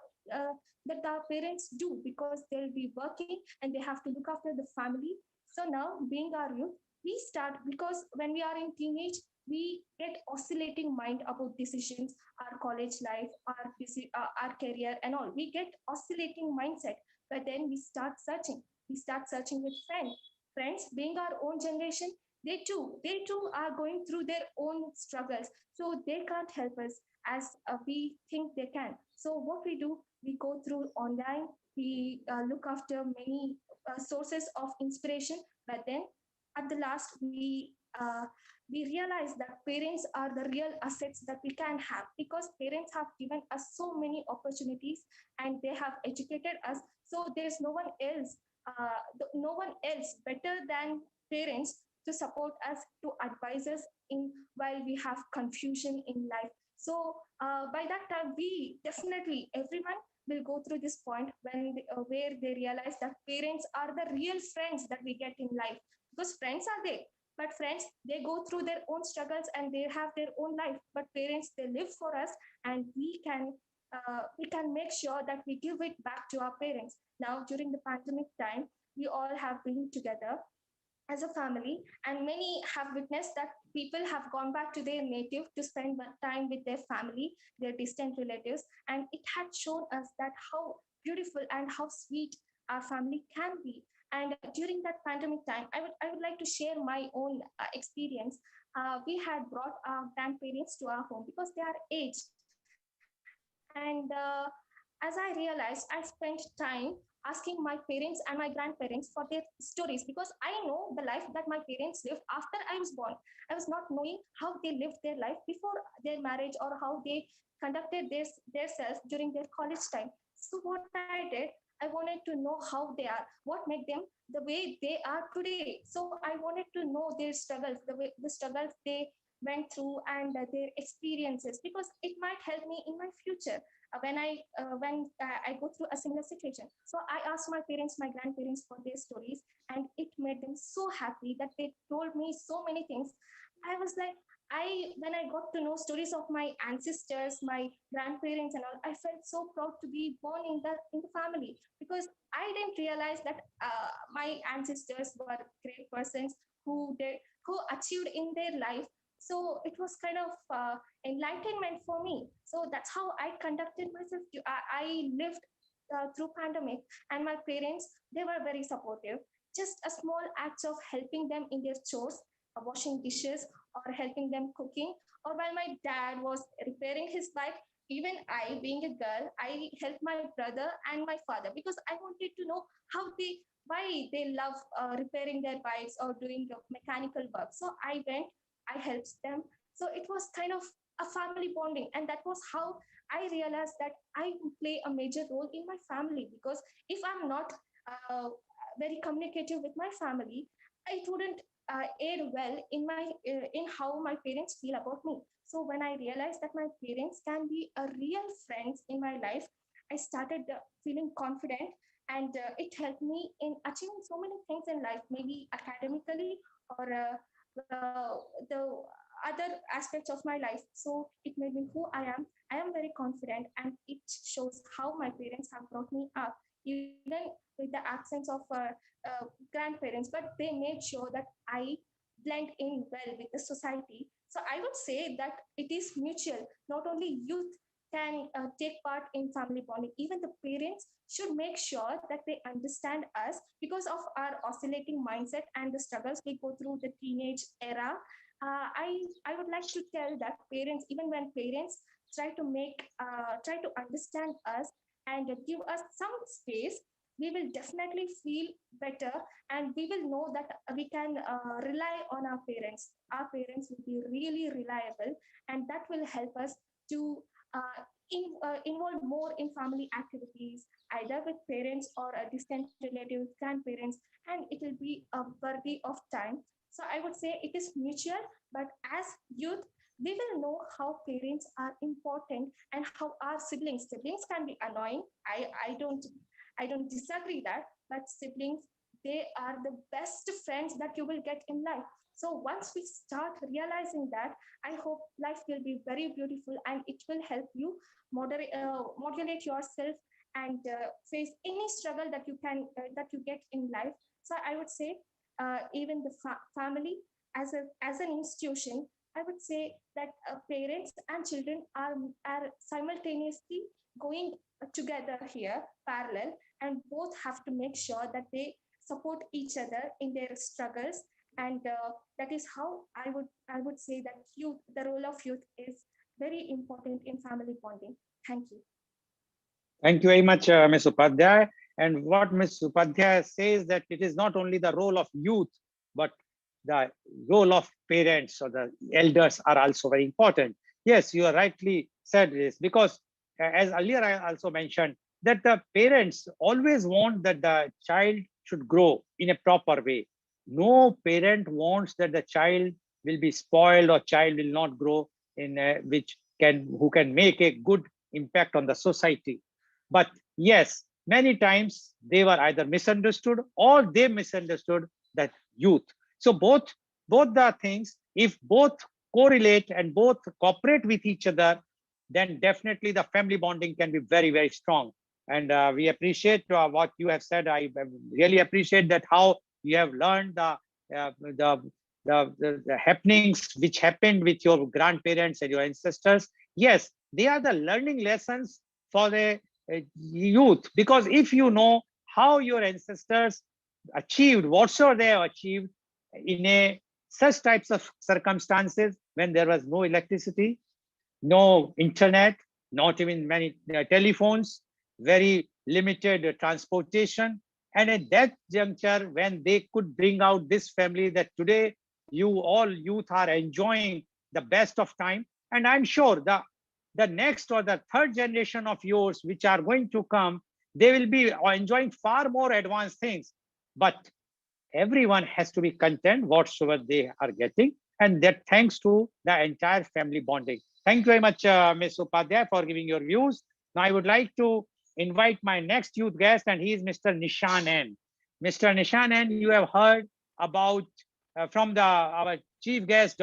That our parents do, because they'll be working and they have to look after the family. So now, being our youth, we start, because when we are in teenage, we get oscillating mind about decisions, our college life, our career, and all. We get oscillating mindset, but then we start searching. We start searching with friends. Friends, being our own generation, they too are going through their own struggles. So they can't help us as we think they can. So what we do, we go through online. We look after many sources of inspiration, but then at the last we realize that parents are the real assets that we can have, because parents have given us so many opportunities and they have educated us. So there's no one else better than parents to support us, to advise us in while we have confusion in life. So by that time, we definitely, everyone will go through this point where they realize that parents are the real friends that we get in life. Because friends are there, but friends, they go through their own struggles and they have their own life. But parents, they live for us, and we can make sure that we give it back to our parents. Now, during the pandemic time, we all have been together as a family, and many have witnessed that people have gone back to their native to spend time with their family, their distant relatives, and it had shown us that how beautiful and how sweet our family can be. And during that pandemic time, I would like to share my own experience. We had brought our grandparents to our home because they are aged, and as I realized, I spent time asking my parents and my grandparents for their stories, because I know the life that my parents lived after I was born. I was not knowing how they lived their life before their marriage, or how they conducted their self during their college time. So what I did, I wanted to know how they are, what made them the way they are today. So I wanted to know their struggles, the struggles they went through, and their experiences, because it might help me in my future when I go through a similar situation. So I asked my parents, my grandparents for their stories, and it made them so happy that they told me so many things. I was like, when I got to know stories of my ancestors, my grandparents, and all, I felt so proud to be born in the family, because I didn't realize that my ancestors were great persons who achieved in their life. So it was kind of enlightenment for me. So that's how I conducted myself. I lived through pandemic, and my parents, they were very supportive. Just a small acts of helping them in their chores, washing dishes, or helping them cooking, or while my dad was repairing his bike. Even I, being a girl, I helped my brother and my father, because I wanted to know how they why they love repairing their bikes or doing mechanical work. So I went, I helped them. So it was kind of a family bonding. And that was how I realized that I play a major role in my family. Because if I'm not uh, very communicative with my family, it wouldn't aid well in how my parents feel about me. So when I realized that my parents can be a real friends in my life, I started feeling confident, and it helped me in achieving so many things in life, maybe academically, or the other aspects of my life. So it made me who I am, I am very confident, and it shows how my parents have brought me up, even with the absence of grandparents, but they made sure that I blend in well with the society. So I would say that it is mutual. Not only youth can take part in family bonding, even the parents should make sure that they understand us because of our oscillating mindset and the struggles we go through the teenage era. I would like to tell that parents, even when parents try to understand us and give us some space, we will definitely feel better, and we will know that we can rely on our parents. Our parents will be really reliable, and that will help us to involve more in family activities, either with parents or a distant relatives, grandparents, and it will be a worthy of time. So I would say it is mutual, but as youth, we will know how parents are important and how our siblings can be annoying. I don't disagree that, but siblings, they are the best friends that you will get in life. So once we start realizing that, I hope life will be very beautiful, and it will help you modulate yourself and face any struggle that you get in life. So I would say, even the family as an institution, I would say that parents and children are simultaneously going together here, parallel, and both have to make sure that they support each other in their struggles. And that is how I would say that the role of youth is very important in family bonding. Thank you. Thank you very much, Ms. Upadhyay. And what Ms. Upadhyay says that it is not only the role of youth, but the role of parents or the elders are also very important. Yes, you are rightly said this, because as earlier I also mentioned that the parents always want that the child should grow in a proper way. No parent wants that the child will be spoiled or child will not grow in which can who can make a good impact on the society. But yes, many times they were either misunderstood or they misunderstood that youth. So both the things, if both correlate and both cooperate with each other, then definitely the family bonding can be very, very strong. And we appreciate what you have said. I really appreciate that how you have learned uh, the, the happenings which happened with your grandparents and your ancestors. Yes, they are the learning lessons for the youth, because if you know how your ancestors achieved whatsoever they have achieved in a such types of circumstances when there was no electricity, no internet, not even many telephones, very limited transportation. And at that juncture, when they could bring out this family that today you all youth are enjoying the best of time. And I'm sure the next or the third generation of yours, which are going to come, they will be enjoying far more advanced things. But everyone has to be content whatsoever they are getting, and that thanks to the entire family bonding. Thank you very much, Ms. Upadhyay, for giving your views. Now I would like to invite my next youth guest, and he is Mr. Nishan N. Mr. Nishan N, you have heard about from our chief guest,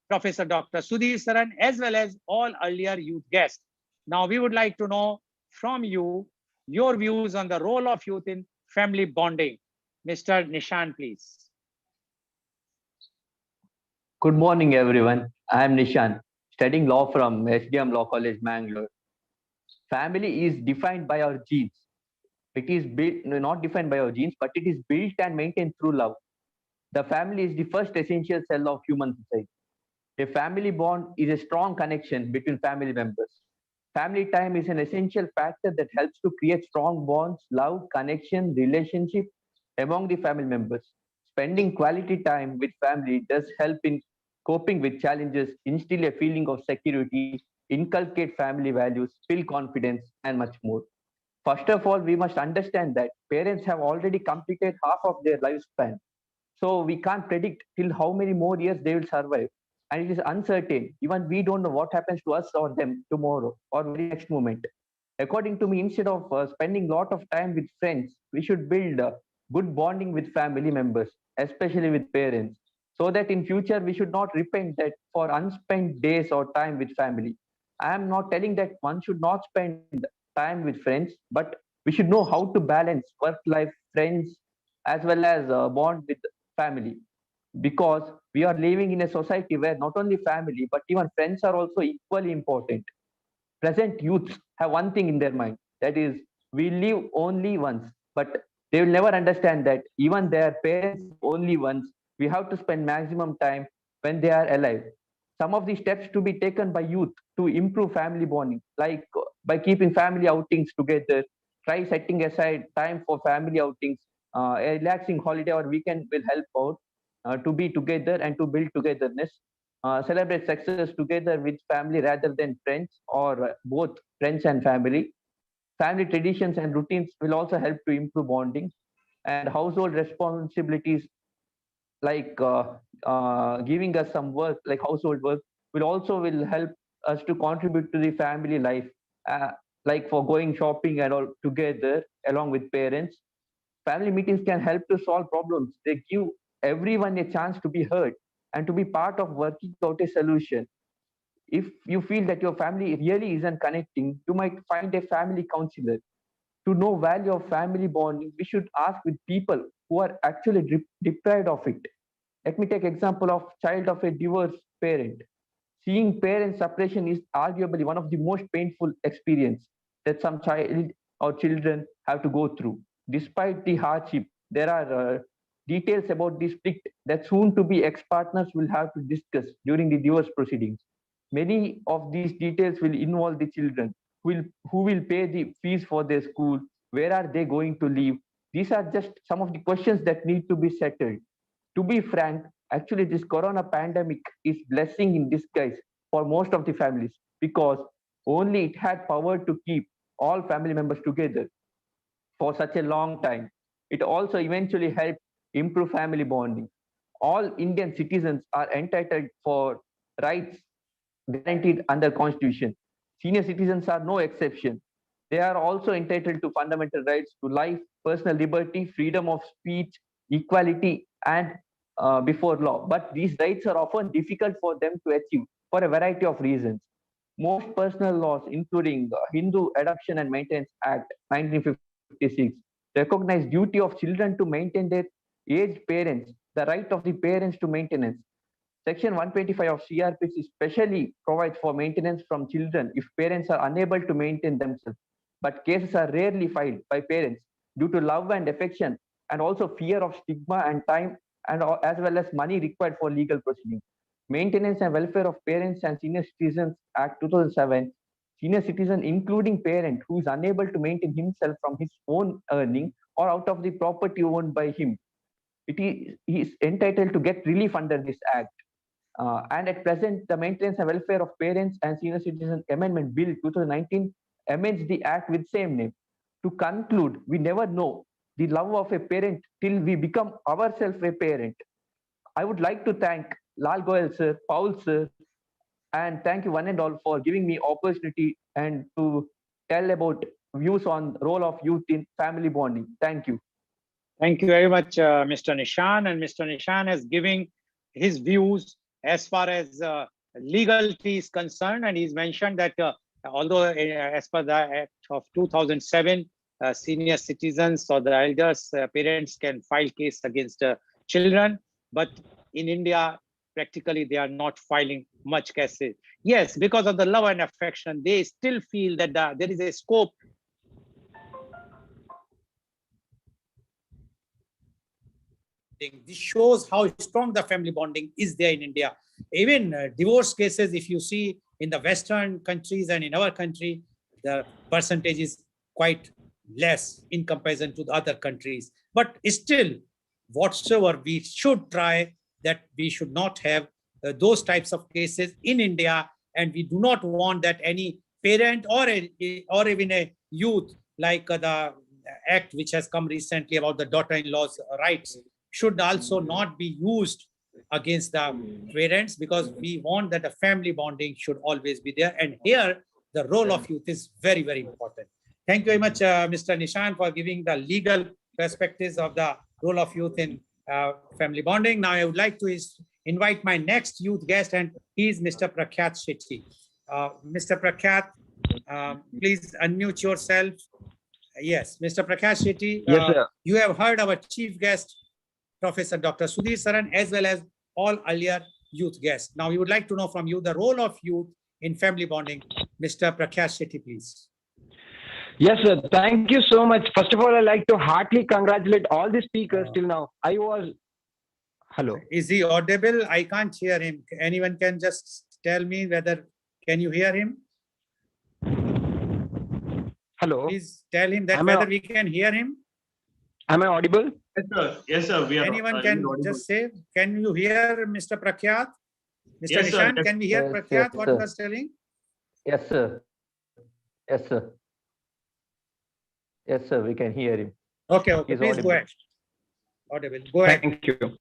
Professor Dr. Sudhir Saran, as well as all earlier youth guests. Now we would like to know from you your views on the role of youth in family bonding. Mr. Nishan, please. Good morning, everyone. I am Nishan, studying law from SDM Law College, Bangalore. Family is defined by our genes. It is built, no, not defined by our genes, but it is built and maintained through love. The family is the first essential cell of human society. A family bond is a strong connection between family members. Family time is an essential factor that helps to create strong bonds, love, connection, relationship among the family members. Spending quality time with family does help in coping with challenges, instill a feeling of security, inculcate family values, build confidence, and much more. First of all, we must understand that parents have already completed half of their lifespan, so we can't predict till how many more years they will survive. And it is uncertain. Even we don't know what happens to us or them tomorrow or very next moment. According to me, instead of spending a lot of time with friends, we should build good bonding with family members, especially with parents, so that in future we should not repent that for unspent days or time with family. I am not telling that one should not spend time with friends, but we should know how to balance work life, friends, as well as bond with family. Because we are living in a society where not only family, but even friends are also equally important. Present youths have one thing in their mind, that is, we live only once, but they will never understand that even their parents live only once. We have to spend maximum time when they are alive. Some of the steps to be taken by youth to improve family bonding, like by keeping family outings together, try setting aside time for family outings. A relaxing holiday or weekend will help out to be together and to build togetherness. Celebrate success together with family rather than friends, or both friends and family. Family traditions and routines will also help to improve bonding. And household responsibilities, like giving us some work like household work, will help us to contribute to the family life, uh, like for going shopping and all together along with parents. Family meetings can help to solve problems. They give everyone a chance to be heard and to be part of working out a solution. If you feel that your family really isn't connecting, you might find a family counselor. To know value of family bonding, we should ask with people who are actually deprived of it. Let me take example of child of a divorced parent. Seeing parent separation is arguably one of the most painful experience that some child or children have to go through. Despite the hardship, there are details about the split that soon to be ex-partners will have to discuss during the divorce proceedings. Many of these details will involve the children who will pay the fees for their school, where are they going to live. These are just some of the questions that need to be settled. To be frank, actually this corona pandemic is blessing in disguise for most of the families, because only it had power to keep all family members together for such a long time. It also eventually helped improve family bonding. All Indian citizens are entitled for rights guaranteed under Constitution. Senior citizens are no exception. They are also entitled to fundamental rights to life, personal liberty, freedom of speech, equality, and before law. But these rights are often difficult for them to achieve for a variety of reasons. Most personal laws, including Hindu Adoption and Maintenance Act 1956, recognize duty of children to maintain their aged parents, the right of the parents to maintenance. Section 125 of CRPC specially provides for maintenance from children if parents are unable to maintain themselves. But cases are rarely filed by parents due to love and affection, and also fear of stigma and time, and as well as money required for legal proceedings. Maintenance and Welfare of Parents and Senior Citizens Act 2007, senior citizen including parent who is unable to maintain himself from his own earning or out of the property owned by him, he is entitled to get relief under this act. And at present, the Maintenance and Welfare of Parents and Senior Citizen Amendment Bill 2019 amends the act with same name. To conclude, we never know the love of a parent till we become ourselves a parent. I would like to thank Lal Goel sir, Paul sir, and thank you one and all for giving me opportunity and to tell about views on role of youth in family bonding. Thank you. Thank you very much, Mr. Nishan. And Mr. Nishan is giving his views as far as legality is concerned. And he's mentioned that although as per the Act of 2007, senior citizens or the elders, parents can file case against children. But in India, practically they are not filing much cases. Yes, because of the love and affection, they still feel that there is a scope. This shows how strong the family bonding is there in India. Even divorce cases, if you see in the Western countries and in our country, the percentage is quite less in comparison to the other countries. But still, whatsoever, we should try that we should not have those types of cases in India, and we do not want that any parent or even a youth, like the act which has come recently about the daughter-in-law's rights, should also not be used against the parents, because we want that the family bonding should always be there. And here, the role of youth is very, very important. Thank you very much, Mr. Nishan, for giving the legal perspectives of the role of youth in family bonding. Now, I would like to invite my next youth guest, and he is Mr. Prakhyat Shetty. Mr. Prakhat, please unmute yourself. Yes, Mr. Prakash Shetty, Yes, sir. you have heard our chief guest, Professor Dr. Sudhir Saran, as well as all earlier youth guests. Now, we would like to know from you the role of youth in family bonding. Mr. Prakash Shetty, please. Yes, sir. Thank you so much. First of all, I'd like to heartily congratulate all the speakers till now. Hello. Is he audible? I can't hear him. Anyone can just tell me whether, can you hear him? Hello. Please tell him that whether we can hear him. Am I audible? Yes, sir. Yes, sir. We are. Anyone can just say, can you hear Mr. Prakyat? Mr. Yes, sir. Nishan, Yes. can we hear Yes, Prakyat, yes, what sir. he was telling? Yes, sir. Yes, sir. Yes, sir. We can hear him. Okay, okay, He's please audible. go ahead. Audible, go ahead. Thank you.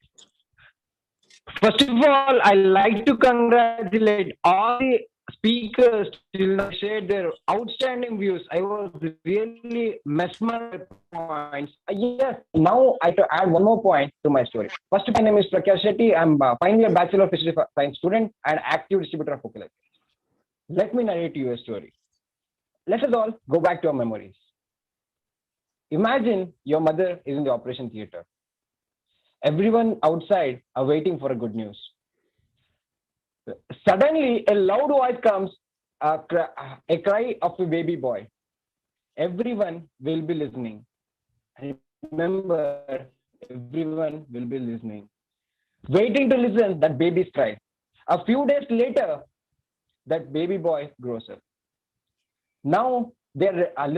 First of all, I like to congratulate all the speakers till now shared their outstanding views. I was really mesmerized by points. Yes, now I have to add one more point to my story. First, my name is Prakash Shetty. I'm a final year Bachelor of Physical Science student and active distributor of Goel. Let me narrate you a story. Let us all go back to our memories. Imagine your mother is in the operation theater. Everyone outside are waiting for a good news. Suddenly, a loud voice comes, a cry of a baby boy. Everyone will be listening. Remember, everyone will be listening. Waiting to listen that baby's cry. A few days later, that baby boy grows up. Now they are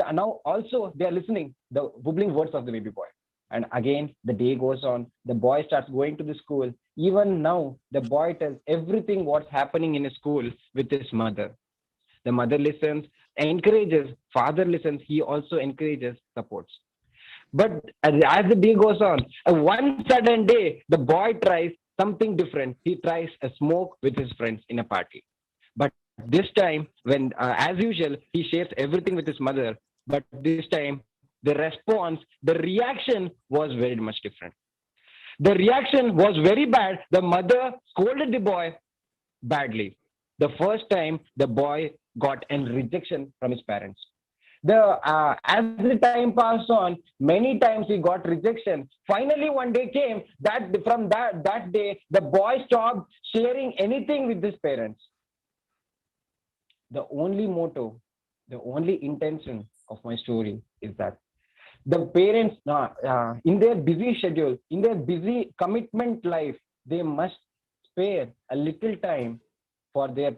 listening the bubbling words of the baby boy. And again, the day goes on. The boy starts going to the school. Even now, the boy tells everything what's happening in his school with his mother. The mother listens, encourages. Father listens. He also encourages, supports. But as the day goes on, one sudden day, the boy tries something different. He tries a smoke with his friends in a party. But this time, when as usual, he shares everything with his mother. But this time, the response, the reaction was very much different. The reaction was very bad. The mother scolded the boy badly. The first time, the boy got a rejection from his parents. As the time passed on, many times he got rejection. Finally, one day came that from that day, the boy stopped sharing anything with his parents. The only motto, the only intention of my story is that the parents, in their busy schedule, in their busy commitment life, they must spare a little time for their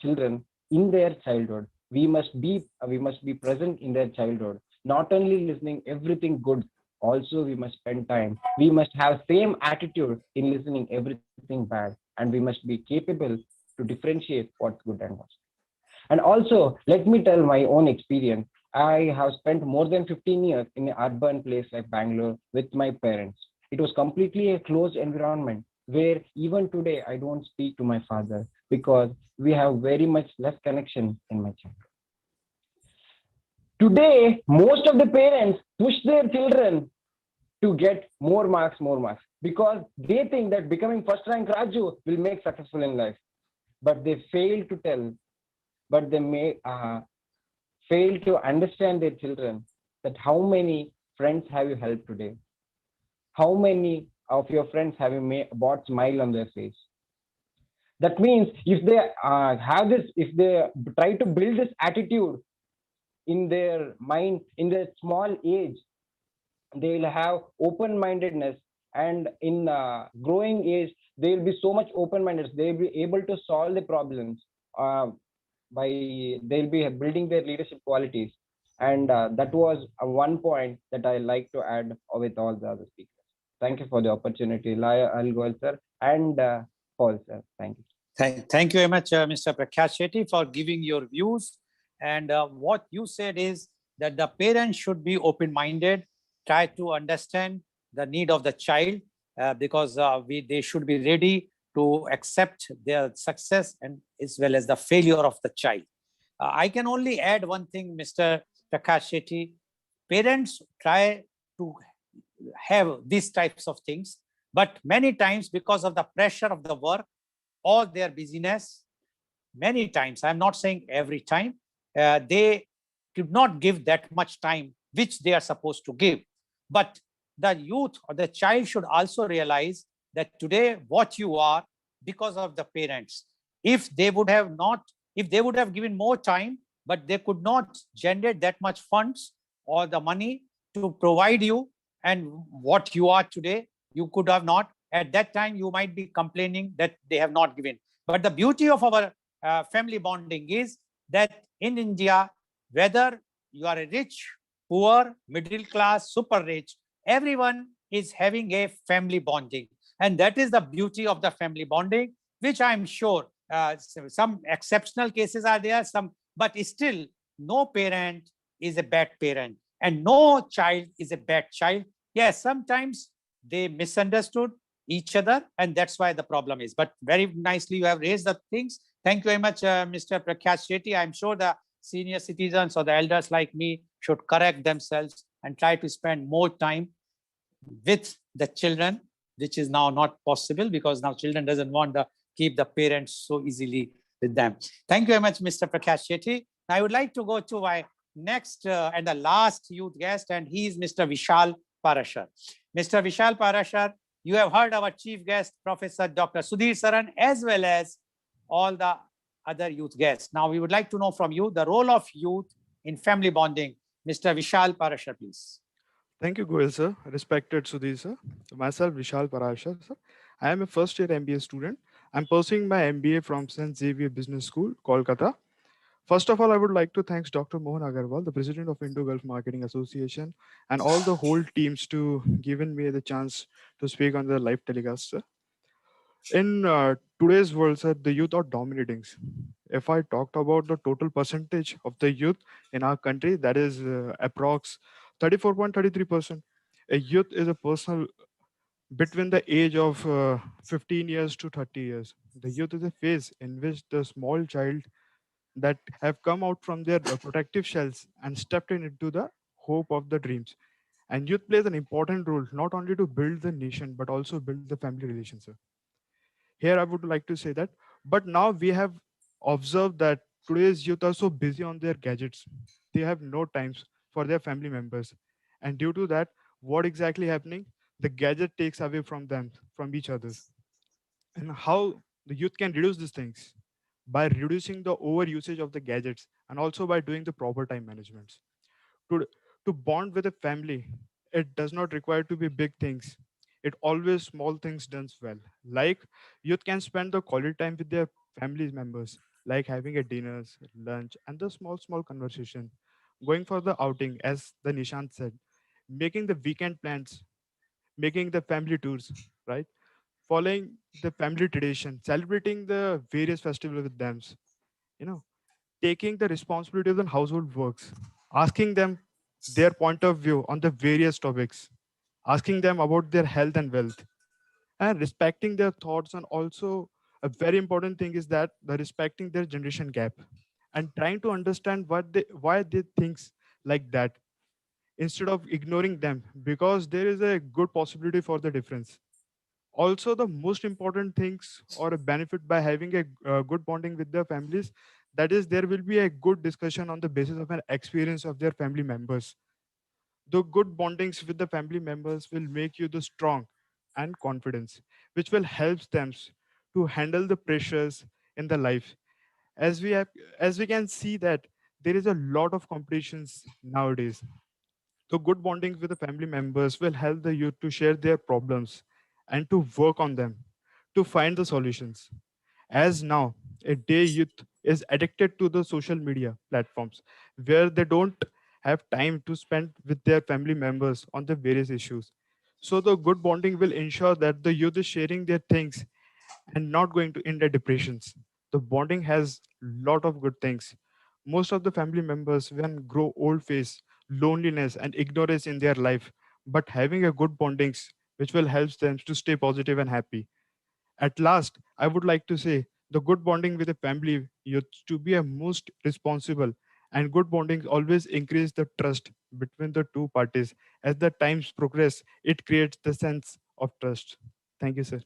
children in their childhood. We must be present in their childhood. Not only listening everything good, also we must spend time. We must have same attitude in listening everything bad, and we must be capable to differentiate what's good and what's. And also, let me tell my own experience. I have spent more than 15 years in an urban place like Bangalore with my parents. It was completely a closed environment where even today I don't speak to my father because we have very much less connection in my childhood. Today, most of the parents push their children to get more marks because they think that becoming first rank Raju will make successful in life. But they fail to tell, but they may fail to understand their children that how many friends have you helped today? How many of your friends have you brought smile on their face? That means if they if they try to build this attitude in their mind, in their small age, they will have open-mindedness, and in growing age, they will be so much open-minded. They will be able to solve the problems they'll be building their leadership qualities. And that was one point that I like to add with all the other speakers. Thank you for the opportunity, Goel sir and Paul sir. Thank you. Thank you very much, Mr. Prakash Shetty, for giving your views. And what you said is that the parents should be open-minded, try to understand the need of the child, because they should be ready to accept their success and as well as the failure of the child. I can only add one thing, Mr. Prakash Shetty. Parents try to have these types of things, but many times because of the pressure of the work, all their busyness, many times, I'm not saying every time, they could not give that much time which they are supposed to give. But the youth or the child should also realize that today what you are because of the parents. If they would have not, if they would have given more time, but they could not generate that much funds or the money to provide you and what you are today, you could have not. At that time, you might be complaining that they have not given. But the beauty of our family bonding is that in India, whether you are a rich, poor, middle class, super rich, everyone is having a family bonding. And that is the beauty of the family bonding, which I'm sure some exceptional cases are there, some, but still no parent is a bad parent and no child is a bad child. Yes, sometimes they misunderstood each other, and that's why the problem is. But very nicely you have raised the things. Thank you very much, Mr. Prakash Shetty. I'm sure the senior citizens or the elders like me should correct themselves and try to spend more time with the children, which is now not possible because now children doesn't want to keep the parents so easily with them. Thank you very much, Mr. Prakash Shetty. Now I would like to go to my next and the last youth guest, and he is Mr. Vishal Parashar. Mr. Vishal Parashar, you have heard our chief guest, Professor Dr. Sudhir Saran, as well as all the other youth guests. Now we would like to know from you the role of youth in family bonding. Mr. Vishal Parashar, please. Thank you, Goel, sir. Respected Sudhir, sir. Myself, Vishal Parashar, sir. I am a first year MBA student. I'm pursuing my MBA from St. Xavier Business School, Kolkata. First of all, I would like to thank Dr. Mohan Agarwal, the president of Indo-Gulf Marketing Association, and all the whole teams to giving me the chance to speak on the live telecast, sir. In today's world, sir, the youth are dominating. If I talked about the total percentage of the youth in our country, that is approx 34.33%. A youth is a person between the age of 15 years to 30 years. The youth is a phase in which the small child that have come out from their protective shells and stepped into the hope of the dreams. And youth plays an important role not only to build the nation but also build the family relations, sir. Here I would like to say that, but now we have observed that today's youth are so busy on their gadgets, they have no times for their family members. And due to that, what exactly happening? The gadget takes away from them, from each other. And how the youth can reduce these things? By reducing the over usage of the gadgets and also by doing the proper time management. To, to bond with a family, it does not require to be big things. It always small things done well. Like youth can spend the quality time with their family members, like having a dinners, lunch, and the small conversation. Going for the outing, as the Nishant said, making the weekend plans, making the family tours, right? Following the family tradition, celebrating the various festivals with them, you know, taking the responsibility of the household works, asking them their point of view on the various topics, asking them about their health and wealth, and respecting their thoughts. And also, a very important thing is that the respecting their generation gap and trying to understand why they thinks like that instead of ignoring them, because there is a good possibility for the difference. Also, the most important things or a benefit by having a good bonding with their families, that is there will be a good discussion on the basis of an experience of their family members. The good bondings with the family members will make you the strong and confidence, which will help them to handle the pressures in the life. As we have, as we can see that there is a lot of competitions nowadays. So good bonding with the family members will help the youth to share their problems and to work on them, to find the solutions. As now, a day youth is addicted to the social media platforms where they don't have time to spend with their family members on the various issues. So the good bonding will ensure that the youth is sharing their things and not going to end their depressions. The bonding has lot of good things. Most of the family members when grow old face loneliness and ignorance in their life, but having a good bondings which will help them to stay positive and happy. At last, I would like to say the good bonding with the family youth to be a most responsible, and good bonding always increase the trust between the two parties. As the times progress, it creates the sense of trust. Thank you, sir.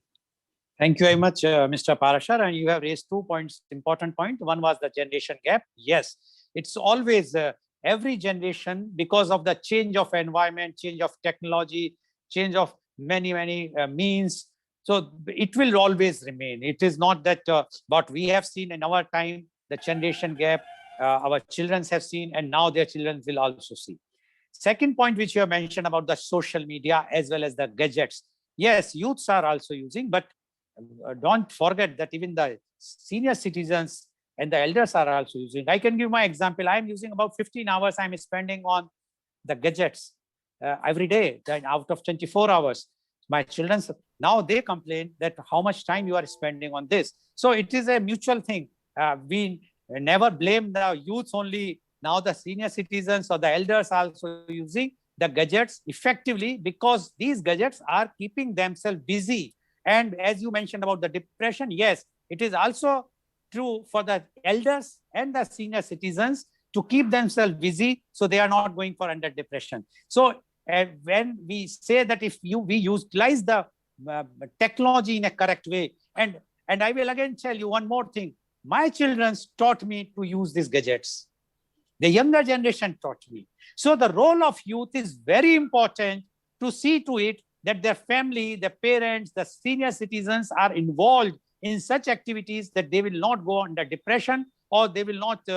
Thank you very much, Mr. Parashar. And you have raised 2 points, important point. One was the generation gap. Yes, it's always every generation, because of the change of environment, change of technology, change of many means. So it will always remain. It is not that what we have seen in our time, the generation gap, our children have seen, and now their children will also see. Second point, which you have mentioned about the social media as well as the gadgets. Yes, youths are also using, but don't forget that even the senior citizens and the elders are also using. I can give my example. I'm using about 15 hours I'm spending on the gadgets every day, out of 24 hours. My children, now they complain that how much time you are spending on this. So it is a mutual thing. We never blame the youth only. Now the senior citizens or the elders are also using the gadgets effectively, because these gadgets are keeping themselves busy. And as you mentioned about the depression, yes, it is also true for the elders and the senior citizens to keep themselves busy, so they are not going for under depression. So when we say that if we utilize the technology in a correct way, and I will again tell you one more thing. My children taught me to use these gadgets. The younger generation taught me. So the role of youth is very important to see to it that their family, the parents, the senior citizens are involved in such activities that they will not go under depression, or they will not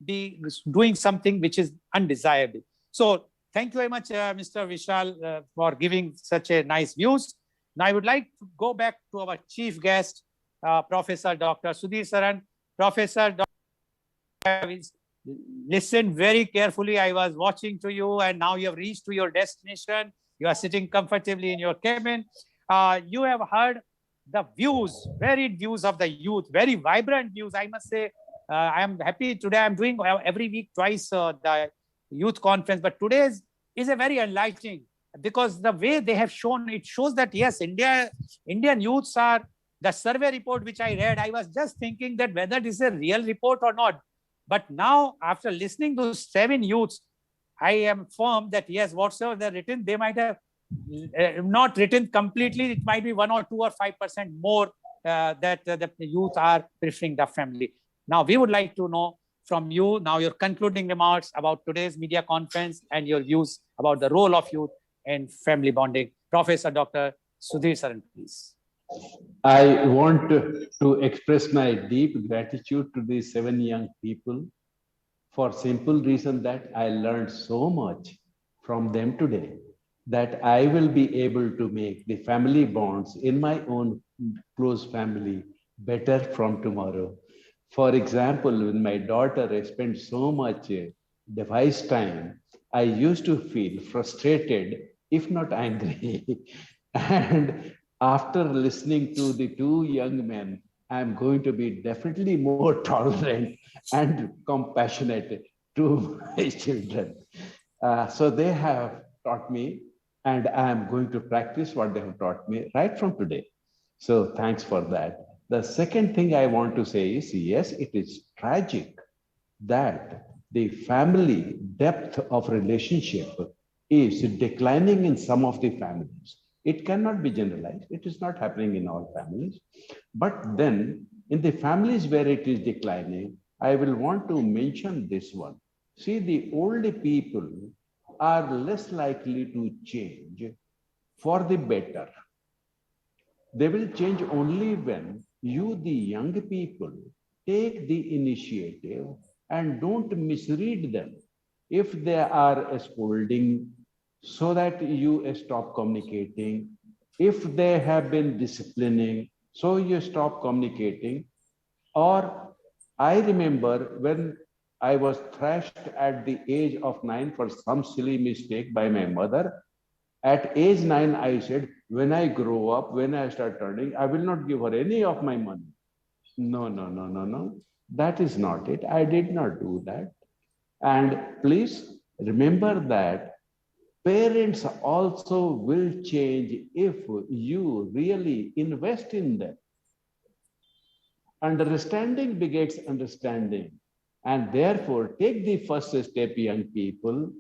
be doing something which is undesirable. So thank you very much, Mr. Vishal, for giving such a nice views. Now I would like to go back to our chief guest, Professor Dr. Sudhir Saran. Professor Dr. Listen very carefully. I was watching to you, and now you have reached to your destination. You are sitting comfortably in your cabin. You have heard the views, varied views of the youth, very vibrant views. I must say, I am happy today. I'm doing every week twice the youth conference, but today's is a very enlightening, because the way they have shown, it shows that yes, Indian youths are, the survey report which I read, I was just thinking that whether this is a real report or not. But now, after listening to 7 youths, I am firm that yes, whatsoever they're written, they might have not written completely. It might be 1 or 2 or 5% more that the youth are preferring the family. Now, we would like to know from you now your concluding remarks about today's media conference and your views about the role of youth in family bonding. Professor Dr. Sudhir Saran, please. I want to express my deep gratitude to these 7 young people, for simple reason that I learned so much from them today, that I will be able to make the family bonds in my own close family better from tomorrow. For example, when my daughter spent so much device time, I used to feel frustrated, if not angry. And after listening to the 2 young men, I'm going to be definitely more tolerant and compassionate to my children. So they have taught me, and I'm going to practice what they have taught me right from today. So thanks for that. The second thing I want to say is, yes, it is tragic that the family depth of relationship is declining in some of the families. It cannot be generalized. It is not happening in all families. But then in the families where it is declining, I will want to mention this one. See, the old people are less likely to change for the better. They will change only when you, the young people, take the initiative and don't misread them. If they are scolding, so that you stop communicating. If they have been disciplining, so you stop communicating. Or I remember when I was thrashed at the age of 9 for some silly mistake by my mother. At age 9, I said, when I grow up, when I start earning, I will not give her any of my money. No. That is not it. I did not do that. And please remember that parents also will change if you really invest in them. Understanding begets understanding. And therefore, take the first step, young people.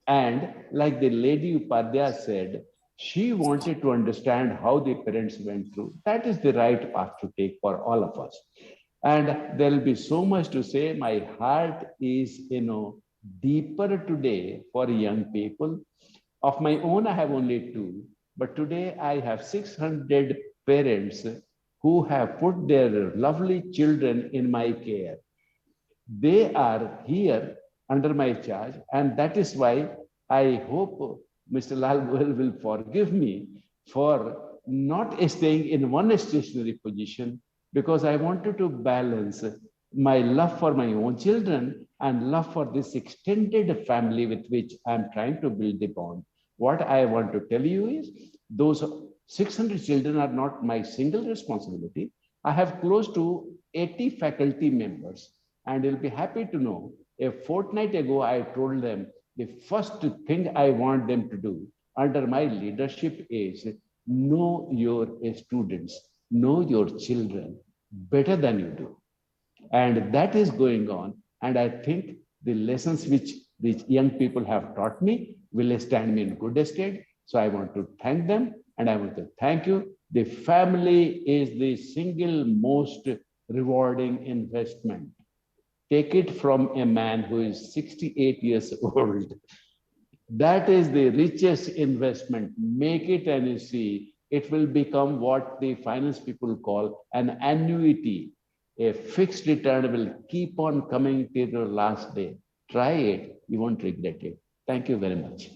And like the lady Upadhyaya said, She wanted to understand how the parents went through. That is the right path to take for all of us. And there will be so much to say. My heart is, deeper today for young people. Of my own, I have only two, but today I have 600 parents who have put their lovely children in my care. They are here under my charge, and that is why I hope Mr. Lal Goel will forgive me for not staying in one stationary position, because I wanted to balance my love for my own children and love for this extended family with which I'm trying to build the bond. What I want to tell you is those 600 children are not my single responsibility. I have close to 80 faculty members, and you'll be happy to know a fortnight ago, I told them the first thing I want them to do under my leadership is know your students, know your children better than you do. And that is going on. And I think the lessons which these young people have taught me will stand me in good stead. So I want to thank them, and I want to thank you. The family is the single most rewarding investment. Take it from a man who is 68 years old. That is the richest investment. Make it and you see, it will become what the finance people call an annuity. A fixed return will keep on coming till your last day. Try it, you won't regret it. Thank you very much.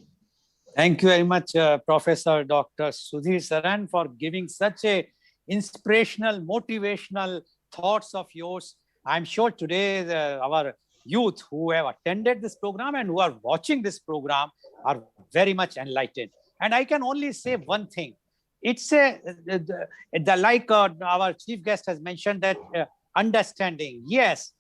Thank you very much, Professor Dr. Sudhir Saran, for giving such a inspirational, motivational thoughts of yours. I'm sure today our youth who have attended this program and who are watching this program are very much enlightened. And I can only say one thing. It's like our chief guest has mentioned, that understanding. Yes,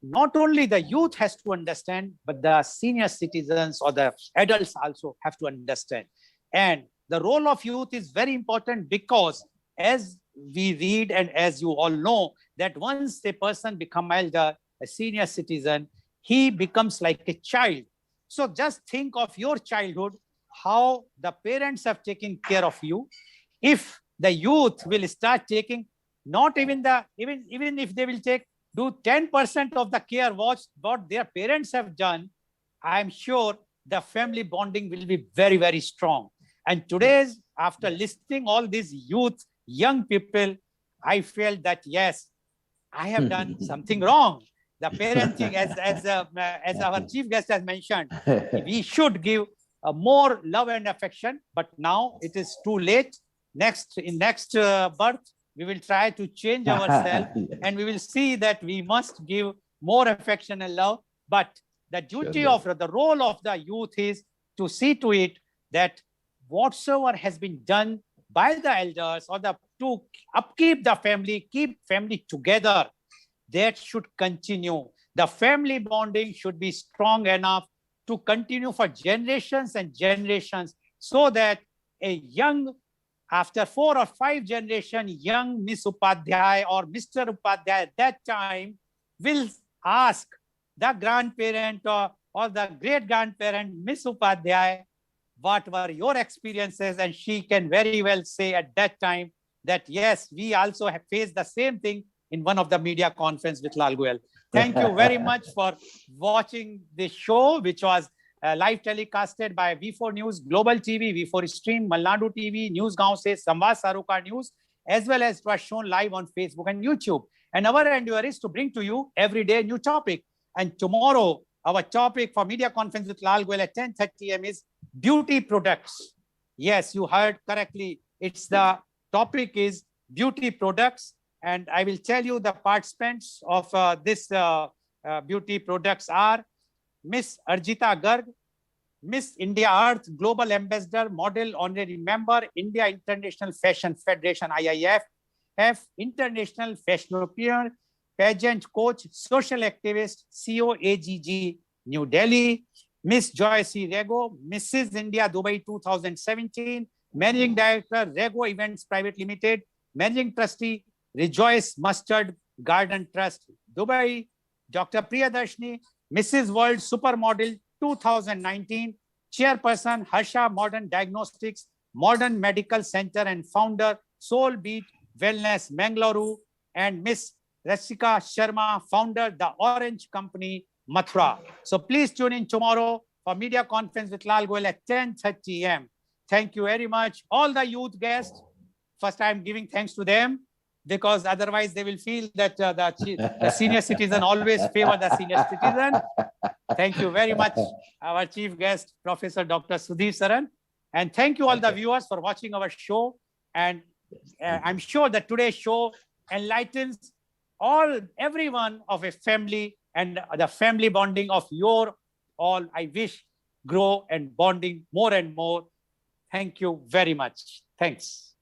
not only the youth has to understand, but the senior citizens or the adults also have to understand. And the role of youth is very important, because as we read and as you all know, that once a person becomes elder, a senior citizen, he becomes like a child. So just think of your childhood, how the parents have taken care of you. If the youth will start taking, not even even if they will do 10% of the care what their parents have done, I'm sure the family bonding will be very, very strong. And today's, after listening all these youth, young people, I felt that yes, I have done something wrong. The parenting, as our chief guest has mentioned, we should give more love and affection. But now it is too late. In next birth, we will try to change ourselves, and we will see that we must give more affection and love. But the duty of the role of the youth is to see to it that whatsoever has been done by the elders or to upkeep the family, keep family together, that should continue. The family bonding should be strong enough to continue for generations and generations, so that a young, after 4 or 5 generations, young Miss Upadhyay or Mr. Upadhyay at that time will ask the grandparent or the great-grandparent, Miss Upadhyay, what were your experiences? And she can very well say at that time that, yes, we also have faced the same thing in one of the media conference with Lal Goel. Thank you very much for watching this show, which was live telecasted by V4NEWS, Global TV, V4 Stream, Malnadu TV, News Gaon Se, Samvad Saroka News, as well as it was shown live on Facebook and YouTube. And our endeavor is to bring to you every day a new topic. And tomorrow, our topic for media conference with Lal Goel at 10:30 AM is beauty products. Yes, you heard correctly. It's the topic is beauty products. And I will tell you the participants of this beauty products are Miss Arjita Garg, Miss India Earth Global Ambassador, Model Honorary Member, India International Fashion Federation, IIF, International Fashionista, Pageant Coach, Social Activist, CO AGG, New Delhi, Miss Joy C. Rego, Mrs. India Dubai 2017, Managing Director, Rego Events Private Limited, Managing Trustee, Rejoice Mustard Garden Trust, Dubai, Dr. Priyadarshini, Mrs. World Supermodel 2019, Chairperson, Harsha Modern Diagnostics, Modern Medical Center and founder, Soul Beat Wellness, Mangalore, and Miss Rasika Sharma, founder, The Orange Company, Mathura. So please tune in tomorrow for media conference with Lal Goel at 10:30 a.m. Thank you very much. All the youth guests, first I'm giving thanks to them, because otherwise they will feel that the senior citizen always favor the senior citizen. Thank you very much, our chief guest, Professor Dr. Sudhir Saran. And thank you all the viewers for watching our show. And I'm sure that today's show enlightens everyone of a family, and the family bonding of your all, I wish, grow and bonding more and more. Thank you very much. Thanks.